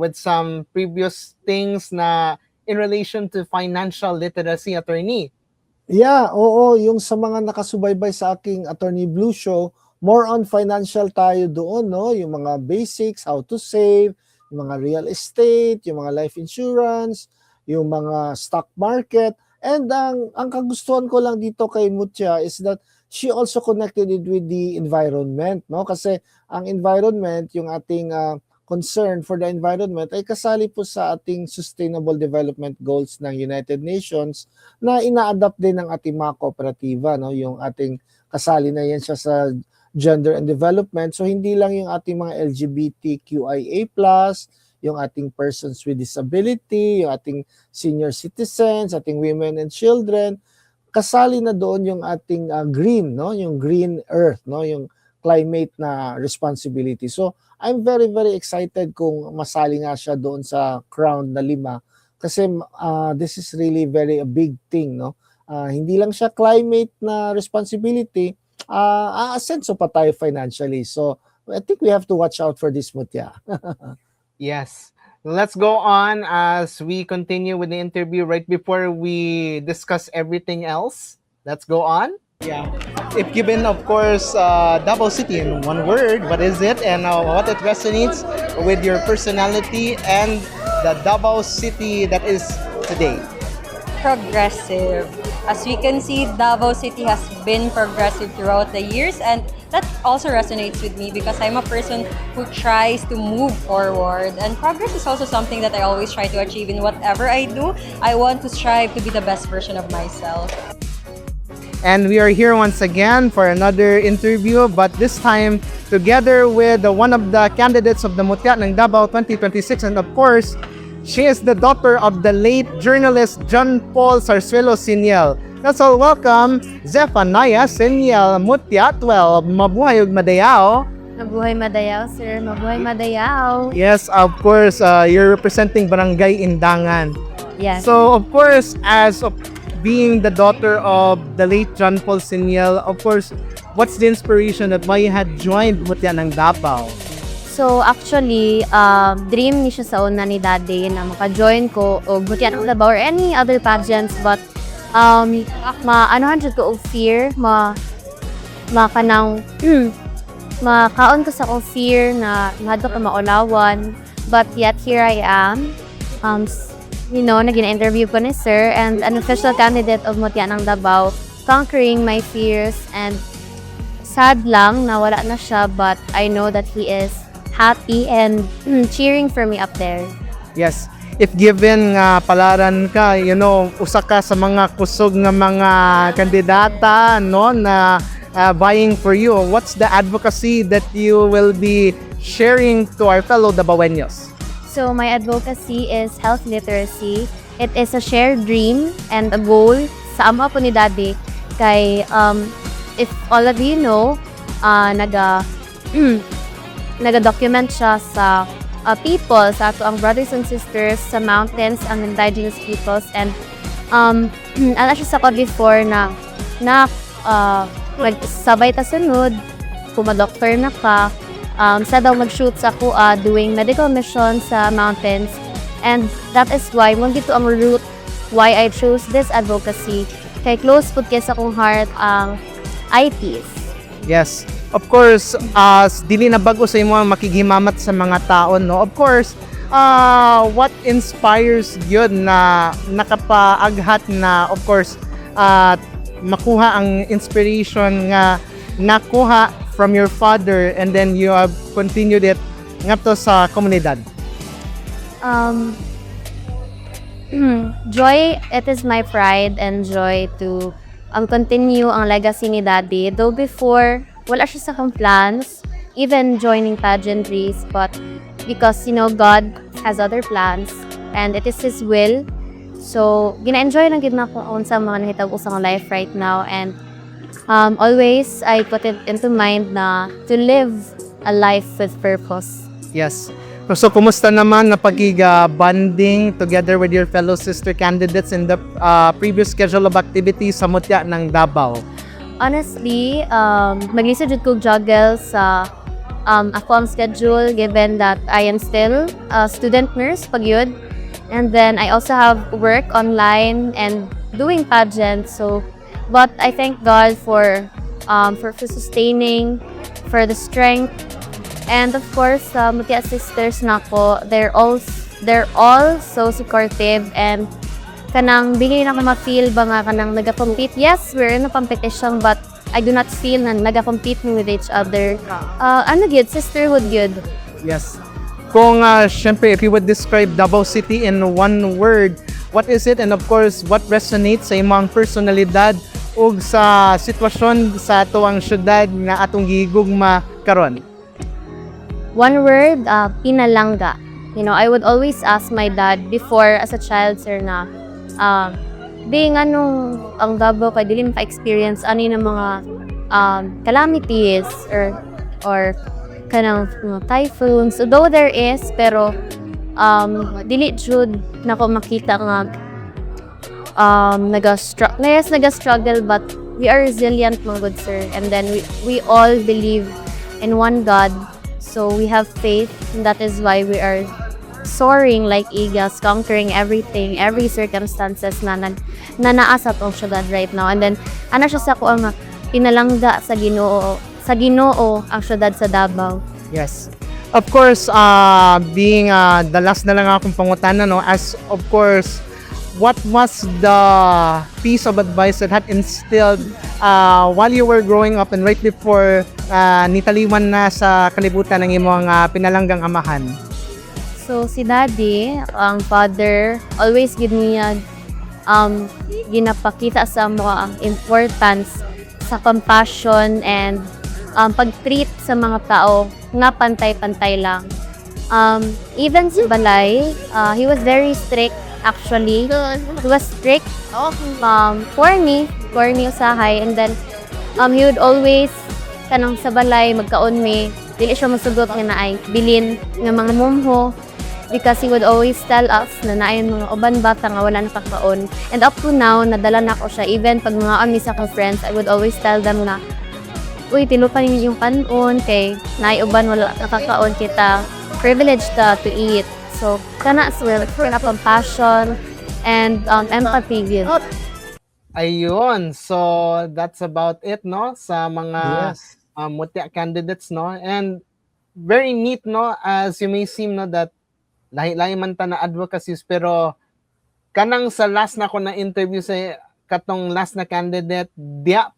with some previous things na in relation to financial literacy, attorney. Yeah, oo, yung sa mga nakasubaybay sa aking Attorney Blue Show, more on financial tayo doon, no? Yung mga basics, how to save, yung mga real estate, yung mga life insurance, yung mga stock market. And ang kagustuhan ko lang dito kay Mutya is that she also connected it with the environment, no? Kasi ang environment, yung ating concern for the environment ay kasali po sa ating Sustainable Development Goals ng United Nations na ina-adapt din ng ating mga kooperatiba, no? Yung ating kasali na yan siya sa gender and development. So hindi lang yung ating mga LGBTQIA+, yung ating persons with disability, yung ating senior citizens, ating women and children, kasali na doon yung ating green, no? Yung green earth, no? Yung climate na responsibility. So, I'm very, very excited kung masali nga siya doon sa crown na 5 kasi this is really very a big thing, no? Hindi lang siya climate na responsibility, aasenso pa tayo financially. So, I think we have to watch out for this, Mutya. Yes. Let's go on as we continue with the interview right before we discuss everything else. Let's go on. Yeah. If given, of course, Davao City in one word, what is it and what it resonates with your personality and the Davao City that is today? Progressive. As we can see, Davao City has been progressive throughout the years and that also resonates with me because I'm a person who tries to move forward and progress is also something that I always try to achieve in whatever I do. I want to strive to be the best version of myself. And we are here once again for another interview, but this time together with one of the candidates of the Mutya ng Davao 2026. And of course, she is the daughter of the late journalist John Paul Sarsuelo Siniel. Let's all welcome Zephaniah Siniel, Mutya 12. Mabuhay ug madayao. Mabuhay Madayao, sir. Mabuhay Madayao. Yes, of course, you're representing Barangay Indangan. Yes. So, of course, as of being the daughter of the late John Paul Siniel, of course, what's the inspiration that why you had joined Mutya ng Davao? So, actually, dream ni siya sa una ni Daddy na maka-join ko o Mutya ng Davao or any other pageants, but maanohan siya ko og fear, makanang makaon ko sa akong fear na mahadto ka maulawan, but yet here I am. Naging-interview ko ni Sir and an official candidate of Mutya ng Davao, conquering my fears, and sad lang na wala na siya, but I know that he is happy and cheering for me up there. Yes. If given nga palaran ka, usa ka sa mga kusog nga mga kandidata no na vying for you, what's the advocacy that you will be sharing to our fellow Davaoeños? So my advocacy is health literacy. It is a shared dream and a goal sa ama po ni Daddy. Kay, if all of you know, naga-document siya sa people, sa ato ang brothers and sisters sa mountains, ang indigenous peoples. And ala siya sa code before na magsabay ta sunod, kumadoktor na ka, sa daw mag-shoot sa kuha doing medical mission sa mountains. And that is why, mong dito ang root why I chose this advocacy. Kay close po kaya sa akong heart ang ITs. Yes. Of course, dili na bago sa imo ang makigimamat sa mga tao, no? Of course, what inspires yun na nakapaaghat na, of course, makuha ang inspiration nga nakuha from your father and then you have continued it ngadto sa komunidad? Joy, it is my pride and joy to continue ang legacy ni Daddy. Though before, wala siya sa akong plans, even joining pageantries, but because, God has other plans and it is His will. So, gina-enjoy lang gid na ko sa mga nahitabo ko sa life right now, and always I put it into mind na to live a life with purpose. Yes. So, kumusta naman na pagig-bonding together with your fellow sister candidates in the previous schedule of activities sa Mutya ng Davao? Honestly, mag-isa jud ko juggle sa ako ang schedule given that I am still a student nurse pagyud. And then I also have work online and doing pageants. So, but I thank God for sustaining, for the strength, and of course, Mutya sisters na ko, they're all so supportive, and kanang bigay na ko ma-feel ba nga kanang naga-compete. Yes, we're in a competition, but I do not feel na naga-compete with each other. Good, sisterhood good. Yes. Kung syempre, if you would describe Davao City in one word, what is it? And of course, what resonates sa imong personalidad ug sa sitwasyon sa tuwang syudad nga atong gigugma karon? One word, pinalangga. I would always ask my dad before as a child, sir, na being ang Davao kay dili pa-experience ani ng mga calamities or kanang typhoons. So, though there is, pero dili jud nako makita nga naga-struggle, but we are resilient, mga good sir. And then we all believe in one God. So we have faith, and that is why we are soaring like eagles, conquering everything, every circumstances na naa sa atong syudad right now. And then, siya sa ko ang pinalangga sa Ginoo ang syudad sa Davao. Yes. Of course, being the last na lang akong pangutana, no, as of course, what was the piece of advice that had instilled while you were growing up and right before nitaliwan na sa kalibutan ng imong pinalanggang amahan? So, si Daddy, ang father, always ginapakita sa mga importance sa compassion and pag-treat sa mga tao nga pantay-pantay lang. Even sa balay, he was very strict actually. He was strict for me usahay, and then he would always kanang sa balay magkaon me, dili siya masugot nga naay bilin nga mga mumho, because he would always tell us na naayon mga uban bata nga wala na kakaon. And up to now, nadala na ko siya. Even pag mga ami sa akong friends, I would always tell them na, uy, tinupan ninyo yung kanon, kay naay uban wala nakakaon, kita privileged to eat. So, kana as well, for compassion and empathy with. Ayun. So, that's about it, no? Sa mga Yes. Mutya candidates, no? And very neat, no? As you may seem, no, that lahi-lahi man ta na advocacies, pero kanang sa last na ko na interview sa katong last na candidate, diya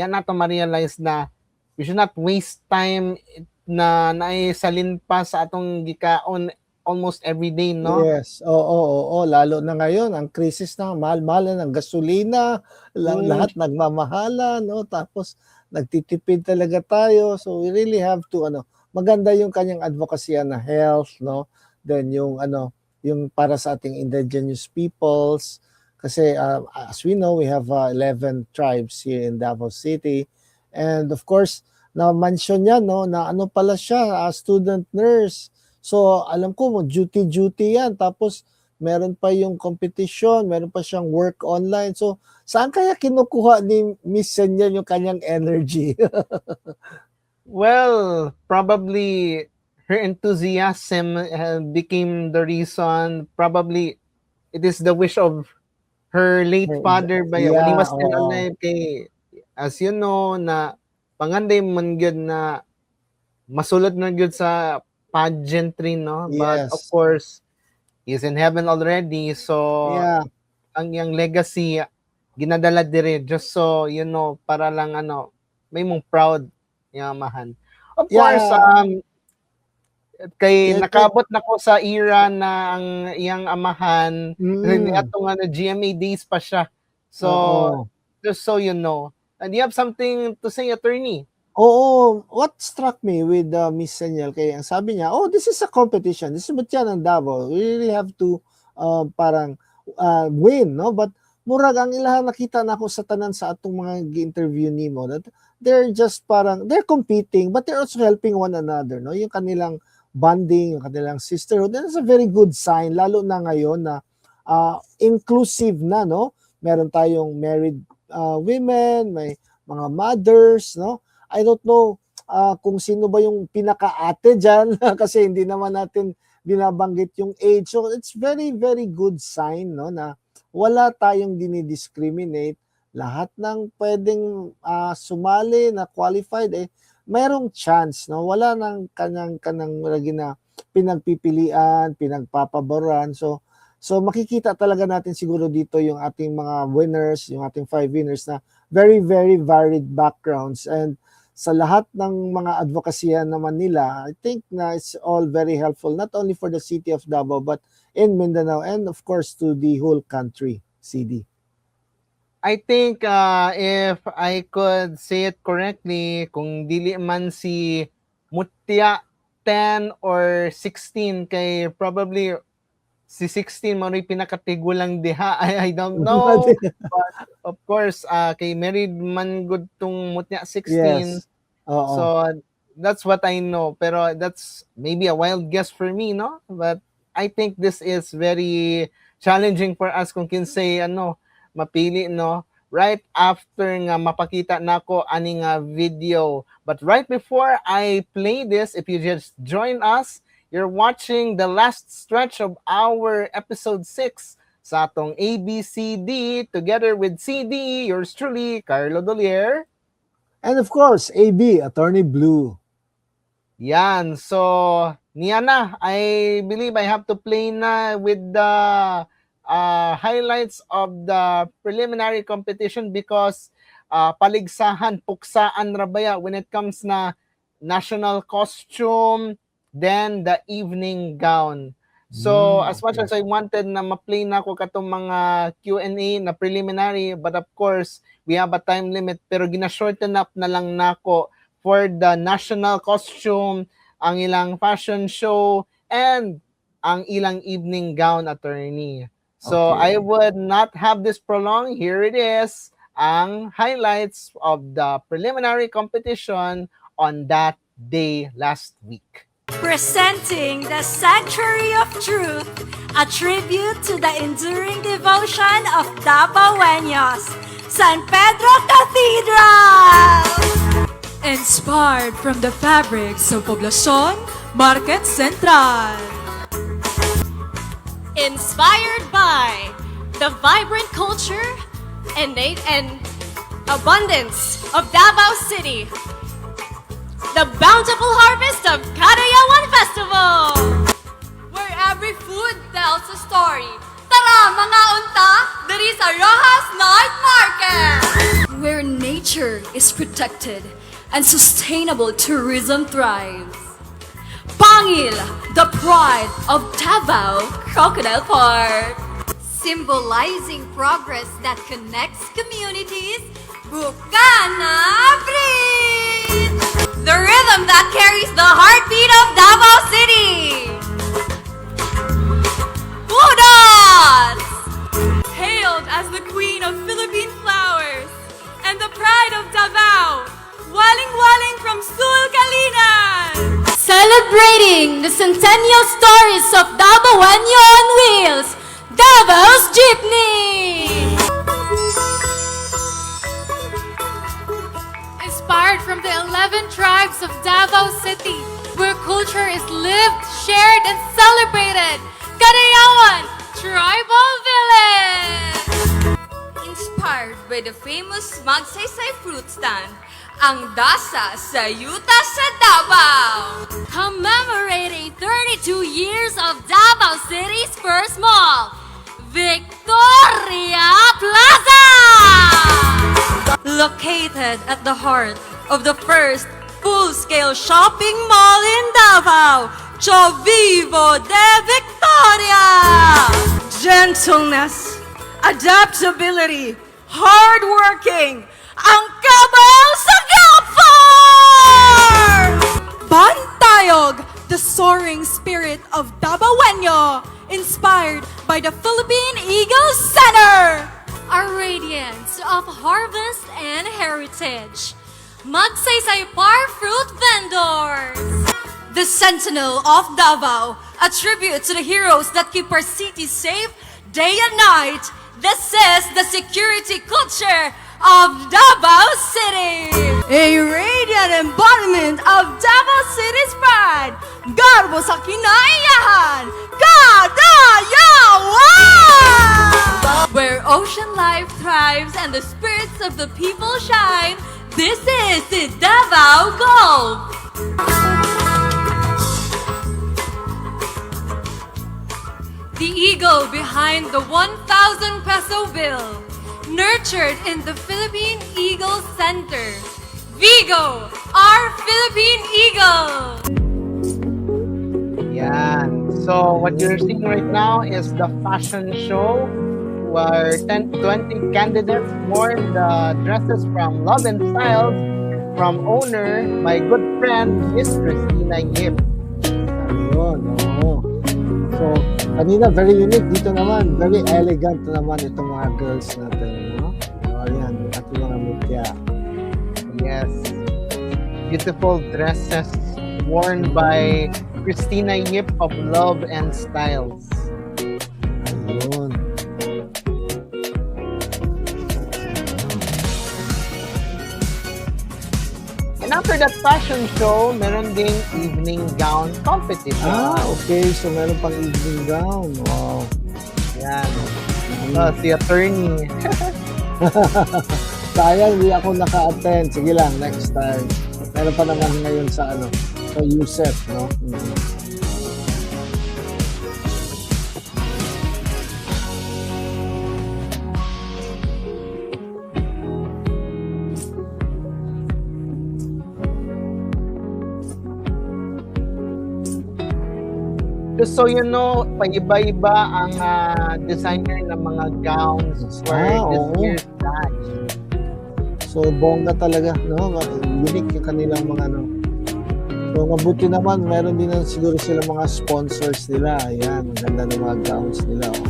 na to ma-realize na we should not waste time na naisalin pa sa atong gikaon almost every day, no? Yes. Oo. Lalo na ngayon, ang krisis na, mahal-mahal na ng gasolina, lahat nagmamahala, no? Tapos, nagtitipid talaga tayo. So, we really have to, maganda yung kanyang advocacy na health, no? Then, yung para sa ating indigenous peoples. Kasi, as we know, we have 11 tribes here in Davao City. And, of course, na-mention niya, no, na pala siya, student nurse. So, alam ko, duty yan. Tapos, meron pa yung competition, meron pa siyang work online. So, saan kaya kinukuha ni Miss Senior yung kanyang energy? Well, probably her enthusiasm became the reason. Probably, it is the wish of her late father when he was still alive. Kay, as you know, na panganday man gyud na masulod na gyud sa pageantry, no? But Yes. of course, he's in heaven already. So, ang iyang legacy, ginadala dire just so, para lang, may mong proud yung amahan. Of course, Kay Yeah, nakabot na ko sa era na ang iyang amahan ato nga na GMA days pa siya. So, Oo. just so you know. And you have something to say, attorney? Oo, what struck me with Miss Seniel, kaya ang sabi niya, oh, this is a competition. This is Mutya ng Davao. We really have to parang win, no? But murag ang ilaha nakita na ako sa tanan sa atong mga gi-interview nimo that they're just parang they're competing but they're also helping one another, no? Yung kanilang bonding, yung kanilang sisterhood. That's a very good sign lalo na ngayon na inclusive na, no? Meron tayong married women, may mga mothers, no? I don't know kung sino ba yung pinaka-ate dyan kasi hindi naman natin binabanggit yung age. So it's very, very good sign, no, na wala tayong dinidiscriminate. Lahat ng pwedeng sumali na qualified, mayroong chance, no? Wala nang kanang lagi na pinagpipilian, pinagpapaboran. So makikita talaga natin siguro dito yung ating mga winners, yung ating 5 winners na very, very varied backgrounds. And sa lahat ng mga advokasya naman nila, I think na it's all very helpful, not only for the city of Davao, but in Mindanao and of course to the whole country, CD. I think if I could say it correctly, kung dili man si Mutya 10 or 16, kay probably si 16 man rin pinakatigulang diha. I don't know. But of course, kay married man good tong Mutya 16. Yes. So that's what I know. Pero that's maybe a wild guess for me, no? But I think this is very challenging for us kung kinsay mapili, no? Right after nga mapakita nako ani nga video. But right before I play this, if you just join us, you're watching the last stretch of our episode 6 sa atong ABCD together with CD, yours truly, Carlo Dolier. And of course, AB, Attorney Blue. Yan. So, niya na. I believe I have to play na with the highlights of the preliminary competition because paligsahan, puksaan rabaya when it comes na national costume, then the evening gown. So, as much as I wanted na ma-play na ko katong mga Q&A na preliminary, but of course, we have a time limit, pero gina-shorten up na lang nako for the national costume, ang ilang fashion show, and ang ilang evening gown, attorney. So, I would not have this prolonged. Here it is, ang highlights of the preliminary competition on that day last week. Presenting the Sanctuary of Truth, a tribute to the enduring devotion of Davaoeños, San Pedro Cathedral! Inspired from the fabrics of Poblacion, Market Central. Inspired by the vibrant culture and abundance of Davao City. The bountiful harvest of Kadayawan Festival! Where every food tells a story. Tara, mga unta, diri sa Rojas Night Market! Where nature is protected and sustainable tourism thrives. Pangil, the pride of Davao Crocodile Park. Symbolizing progress that connects communities, Bukana Bridge! The rhythm that carries the heartbeat of Davao City! Budas! Hailed as the queen of Philippine flowers and the pride of Davao, Waling-Waling from Sulcalinan! Celebrating the centennial stories of Davaoeño on Wheels, Davao's Jeepney! Inspired from the 11 tribes of Davao City, where culture is lived, shared, and celebrated. Kadayawan Tribal Village! Inspired by the famous Magsaysay fruit stand, ang Dasa sa Yuta sa Davao! Commemorating 32 years of Davao City's first mall, Victoria Plaza! Located at the heart of the first full-scale shopping mall in Davao, Chovivo de Victoria! Gentleness, adaptability, hardworking, ang Cabal sa Gapar! Bantayog, the soaring spirit of Dabawenyo, inspired by the Philippine Eagle Center. A radiance of harvest and heritage. Magsaysay Par Fruit Vendors. The Sentinel of Davao, a tribute to the heroes that keep our city safe day and night. This is the security culture of Davao City. A radiant embodiment of Davao City's pride. Garbo sa kinaiyahan, Kadayawan! Where ocean life thrives and the spirits of the people shine, this is the Davao Gulf. The eagle behind the 1,000 peso bill, nurtured in the Philippine Eagle Center. Vigo, our Philippine Eagle! Yan. So, what you're seeing right now is the fashion show where 20 candidates wore the dresses from Love and Styles from owner, my good friend, Miss Christina Yip. Ayun, oo. So, kanina, very unique. Dito naman, very elegant naman itong mga girls natin, no? So, ayan, ating mga mutya. Yes. Beautiful dresses worn by Christina Yip of Love and Styles. Ayun. And after that fashion show, meron ding evening gown competition. Okay. So, meron pang evening gown. Wow. Yan. Si attorney. Sayang, hindi ako naka-attend. Sige lang, next time. Meron pa naman ngayon sa sa USEP, no? Just so you know, paiba-iba ang designer ng mga gowns for this oo. year's batch. So, bongga talaga, no? Unique yung kanilang mga, So, mabuti naman, meron din na siguro sila mga sponsors nila. Ayan, ang ganda ng mga gowns nila, oh.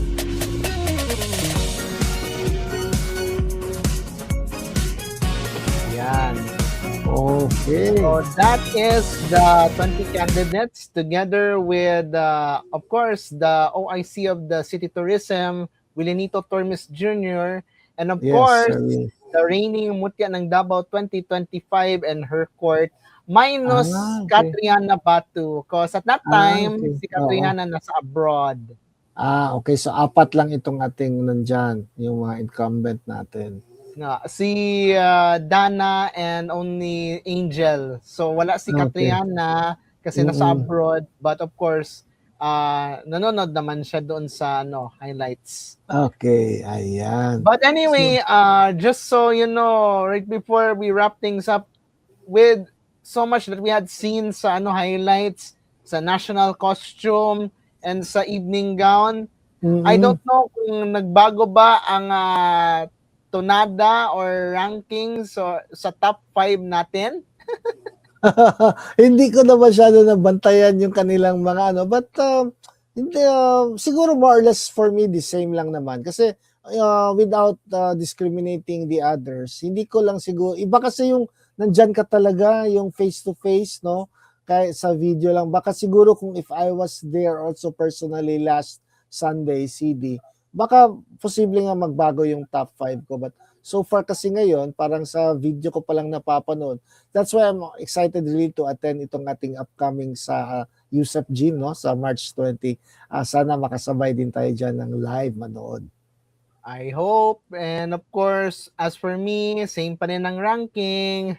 Yan. Okay. So that is the 20 candidates together with, of course, the OIC of the City Tourism, Willinito Tormes Jr., and of Yes, course, sir. the reigning Mutya ng Davao 2025 and her court, minus Okay. Catriana Batu. Because at that time, Okay. si Catriana nasa abroad. Okay. So, 4 lang itong ating nandyan, yung mga incumbent natin. Si Dana and only Angel. So wala si Okay. Catriana kasi nasa abroad, but of course nanonood naman siya doon sa highlights. Okay, ayan. But anyway, just so you know, right before we wrap things up, with so much that we had seen sa highlights, sa national costume and sa evening gown, I don't know kung nagbago ba ang tonada or ranking sa top 5 natin. Hindi ko na masyado nabantayan yung kanilang mga but hindi, siguro more or less for me the same lang naman kasi without discriminating the others, hindi ko lang siguro, iba kasi yung nandyan ka talaga, yung face to face, no? Kahit sa video lang, baka siguro kung if I was there also personally last Sunday, CD, baka posible nga magbago yung top 5 ko. But so far kasi ngayon, parang sa video ko palang napapanood. That's why I'm excited really to attend itong ating upcoming sa USEP Gym, no? Sa March 20. Sana makasabay din tayo dyan ng live manood. I hope. And of course, as for me, same pa rin ang ranking.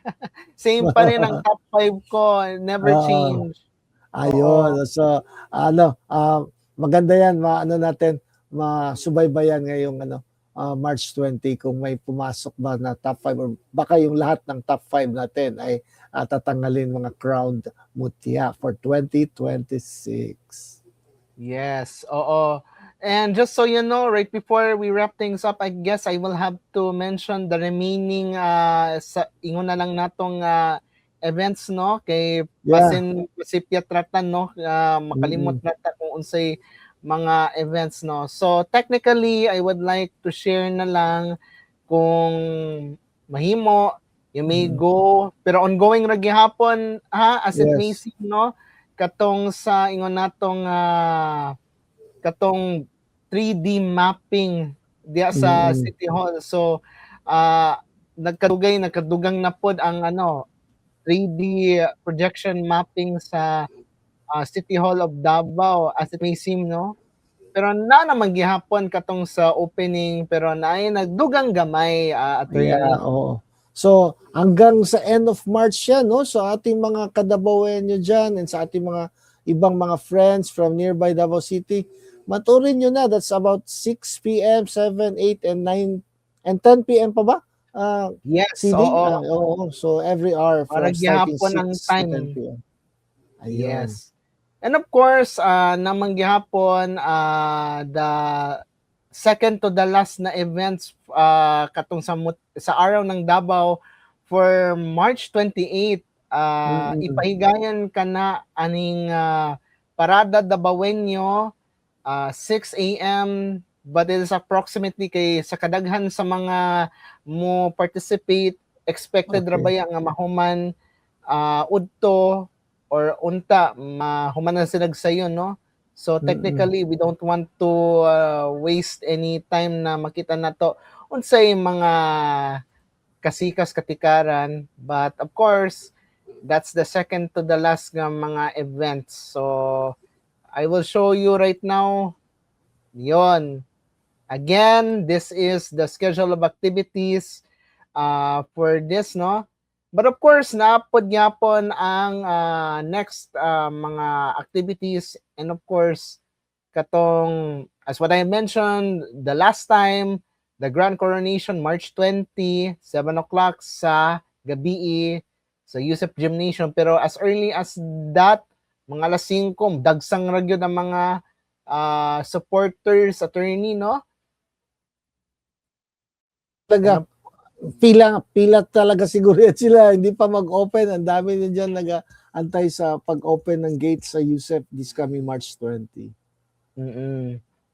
Same pa rin ang top 5 ko. Never change. Ayun. So, maganda yan. Natin, masubaybayan ngayong March 20 kung may pumasok ba na top 5 or baka yung lahat ng top 5 natin ay tatanggalin mga crowned mutya for 2026. Yes, oo. And just so you know, right before we wrap things up, I guess I will have to mention the remaining sa ingon na lang natong events, no, kay basin masipya tratan, no, makalimot nata kung unsay mga events, no. So technically I would like to share na lang kung mahimo you may go, pero ongoing ra gihapon ha, as it may seem, no, katong sa ingon natong katong 3D mapping diya sa City Hall. So nagkadugang na pod ang 3D projection mapping sa City Hall of Davao, as it may seem, no. Pero naman gihapon katong sa opening, pero naay nagdugang gamay Oo. So hanggang sa end of March yan, no? So ating mga Kadabawenyo dyan and sa ating mga ibang mga friends from nearby Davao City, maturin nyo na, that's about 6 p.m., 7, 8, and 9, and 10 p.m. pa ba? Yes, CD? Oo. So every hour from starting 6 to 10 p.m. Ayun. Yes. And of course, namang gihapon the second to the last na events katong sa araw ng Davao for March 28. Ipahigayon ka na aning Parada Davaoenyo 6 a.m. but it is approximately kay sa kadaghan sa mga mo participate expected ra baya nga mahuman udto or unta mahuman na sila sayon, no. So technically we don't want to waste any time na makita nato unsay mga kasikas katikaran, but of course that's the second to the last nga mga events. So I will show you right now. Yon. Again, this is the schedule of activities for this, no. But of course, napod gyapon ang next mga activities, and of course, katong as what I mentioned the last time, the Grand Coronation March 20, 7 o'clock sa gabi sa Yusef Gymnasium. Pero as early as that, mga alas 5, dagsang ra gyud ang mga supporters, attorney, no? Talaga, pila talaga siguro yan sila. Hindi pa mag-open. Ang dami na dyan nag-antay sa pag-open ng gate sa Yusef this coming March 20.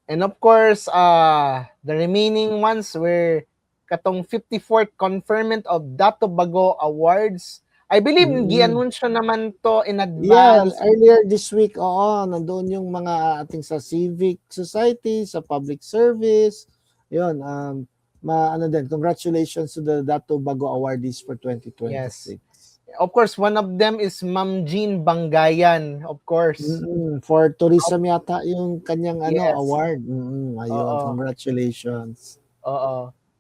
And of course, the remaining ones were katong 54th conferment of Dato Bago Awards. I believe gi-anunsyo naman to in advance. Yeah, earlier this week, nandoon yung mga ating sa civic society, sa public service. Yun, congratulations to the Dato Bago awardees for 2026. Yes. Of course, one of them is Ma'am Jean Bangayan, of course. For tourism yata yung kanyang award. Ayun, congratulations.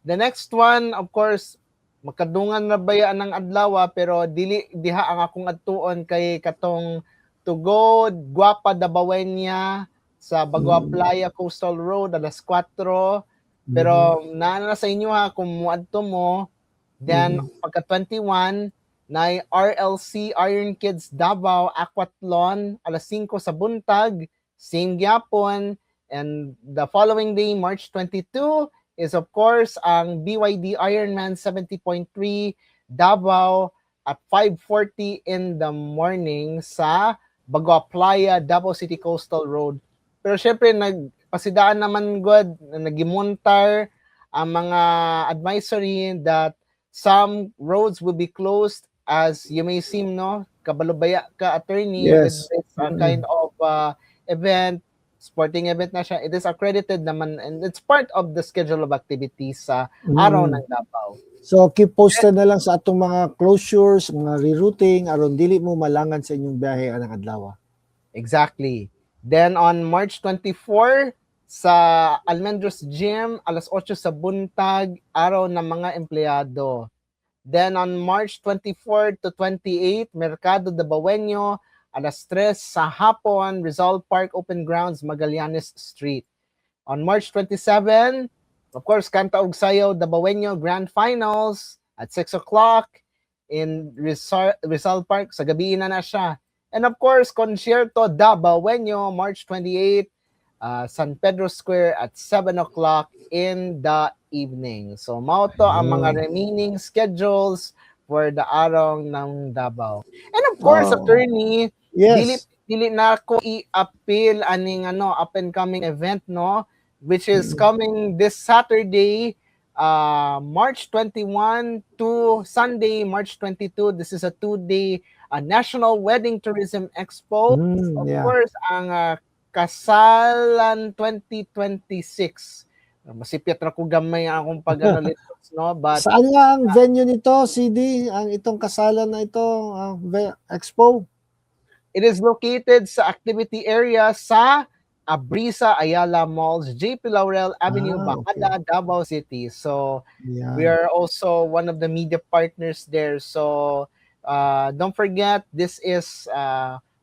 The next one, of course, makadungan na baya ng adlaw, pero diha ang akong adtuon kay katong to go Guapa Davaoenyo sa Bagua Playa Coastal Road alas 4. Pero naana sa inyo kung muadto mo. Then pagka 21 na RLC Iron Kids Davao Aquathlon alas 5 sa buntag, same gyapon. And the following day, March 22, is of course ang BYD Ironman 70.3 Davao at 5:40 in the morning sa Bagua Playa, Davao City Coastal Road. Pero syempre nagpasidaan naman good, nagimontar ang mga advisory that some roads will be closed, as you may seem, no, kabalubaya ka attorney with this kind of event. Sporting event na siya. It is accredited naman and it's part of the schedule of activities sa araw ng Davao. So keep posted na lang sa atong mga closures, mga rerouting aron dili mo malangan sa inyong biyahe anang adlaw. Exactly. Then on March 24 sa Almendros Gym alas 8 sa buntag, araw ng mga empleyado. Then on March 24 to 28, Mercado Davaoenyo alas 3 sa hapon, Rizal Park Open Grounds, Magallanes Street. On March 27, Of course, Kanta ug Sayaw Dabawenyo Grand Finals at 6 o'clock in Rizal Park. Sa gabi na siya. And of course, Concierto Dabawenyo, March 28, San Pedro Square at 7 o'clock in the evening. So, mao to ang mga remaining schedules for the araw ng Davao. And of course, attorney, Yes. dili na ko i-appeal aning up and coming event, no, which is coming this Saturday, March 21 to Sunday, March 22. This is a 2-day National Wedding Tourism Expo. Of course, ang Kasalan 2026. Masipyat na ko gamay akong pag-analytics, no? But saan nga ang venue nito, CD? Ang itong kasalan na ito, Expo? it is located sa activity area sa Abrisa Ayala Malls, JP Laurel Avenue, Bacada, Davao City. So, we are also one of the media partners there. So, don't forget, this is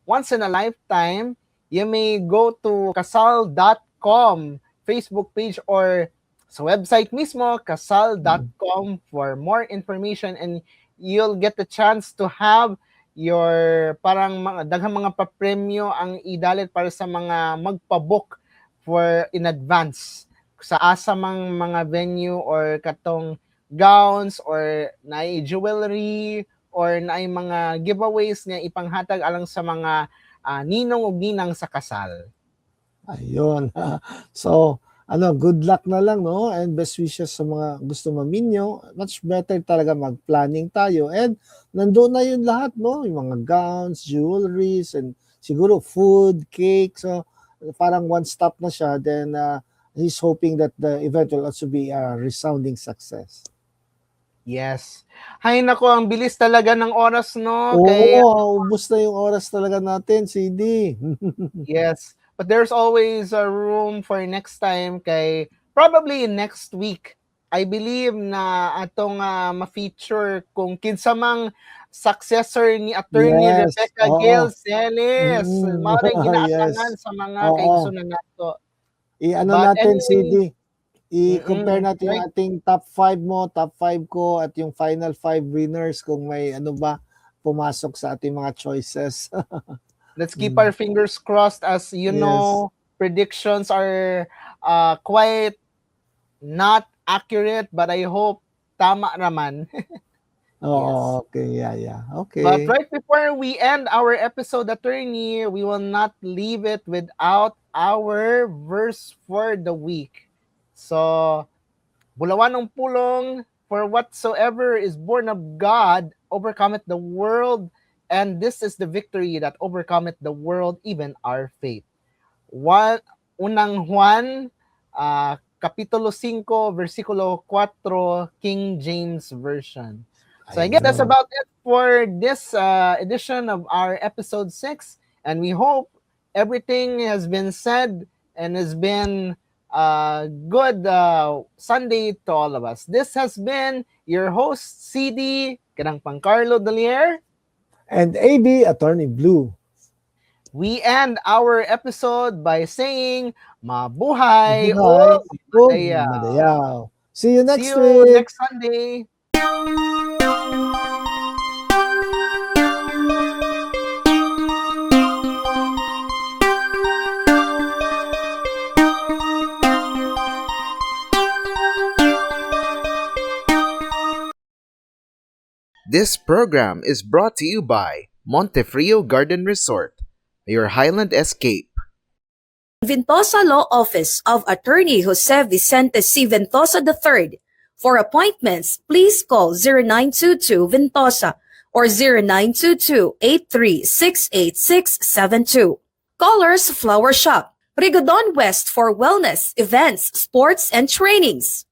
once in a lifetime. You may go to kasal.com Facebook page or sa website mismo, kasal.com for more information, and you'll get the chance to have your parang daghang mga pa-premyo ang idalit para sa mga magpa-book for in advance sa asa mang mga venue or katong gowns or naay jewelry or naay mga giveaways nga ipanghatag alang sa mga ninong ug ninang sa kasal. Ayun. So, good luck na lang, no? And best wishes sa mga gusto maminyo. Much better talaga mag-planning tayo. And nandoon na yun lahat, no? Yung mga gowns, jewelries, and siguro food, cake. So, parang one-stop na siya. Then, he's hoping that the event will also be a resounding success. Yes. Hay nako, ang bilis talaga ng oras, no? Ubos na yung oras talaga natin, CD. Yes. But there's always a room for next time kay probably next week. I believe na atong ma-feature kung kinsa mang successor ni Attorney Rebecca Gail Celis. Maraming ginaatangan sa mga kaigsunan nato. Natin, CD. I-compare natin yung ating top 5 mo, top 5 ko, at yung final 5 winners kung may pumasok sa ating mga choices. Let's keep our fingers crossed. As you know, predictions are quite not accurate, but I hope tama naman. Okay. Okay. But right before we end our episode, attorney, we will not leave it without our verse for the week. So, Bulawan ng pulong, for whatsoever is born of God overcometh the world, and this is the victory that overcometh the world, even our faith. Unang Juan, Kapitulo 5, versikulo 4, King James Version. So I guess that's about it for this edition of our episode 6. And we hope everything has been said and has been good Sunday to all of us. This has been your host, CD, kanang Pangcarlo Dalier. And AB, Attorney Blue. We end our episode by saying, Mabuhay o Madayaw. Madayaw. See you next See week. you next Sunday. This program is brought to you by Montefrio Garden Resort, your Highland escape. Ventosa Law Office of Attorney Jose Vicente C. Ventosa III. For appointments, please call 0922 Ventosa or 0922-83-68672. Colors Flower Shop, Rigodon West for wellness, events, sports, and trainings.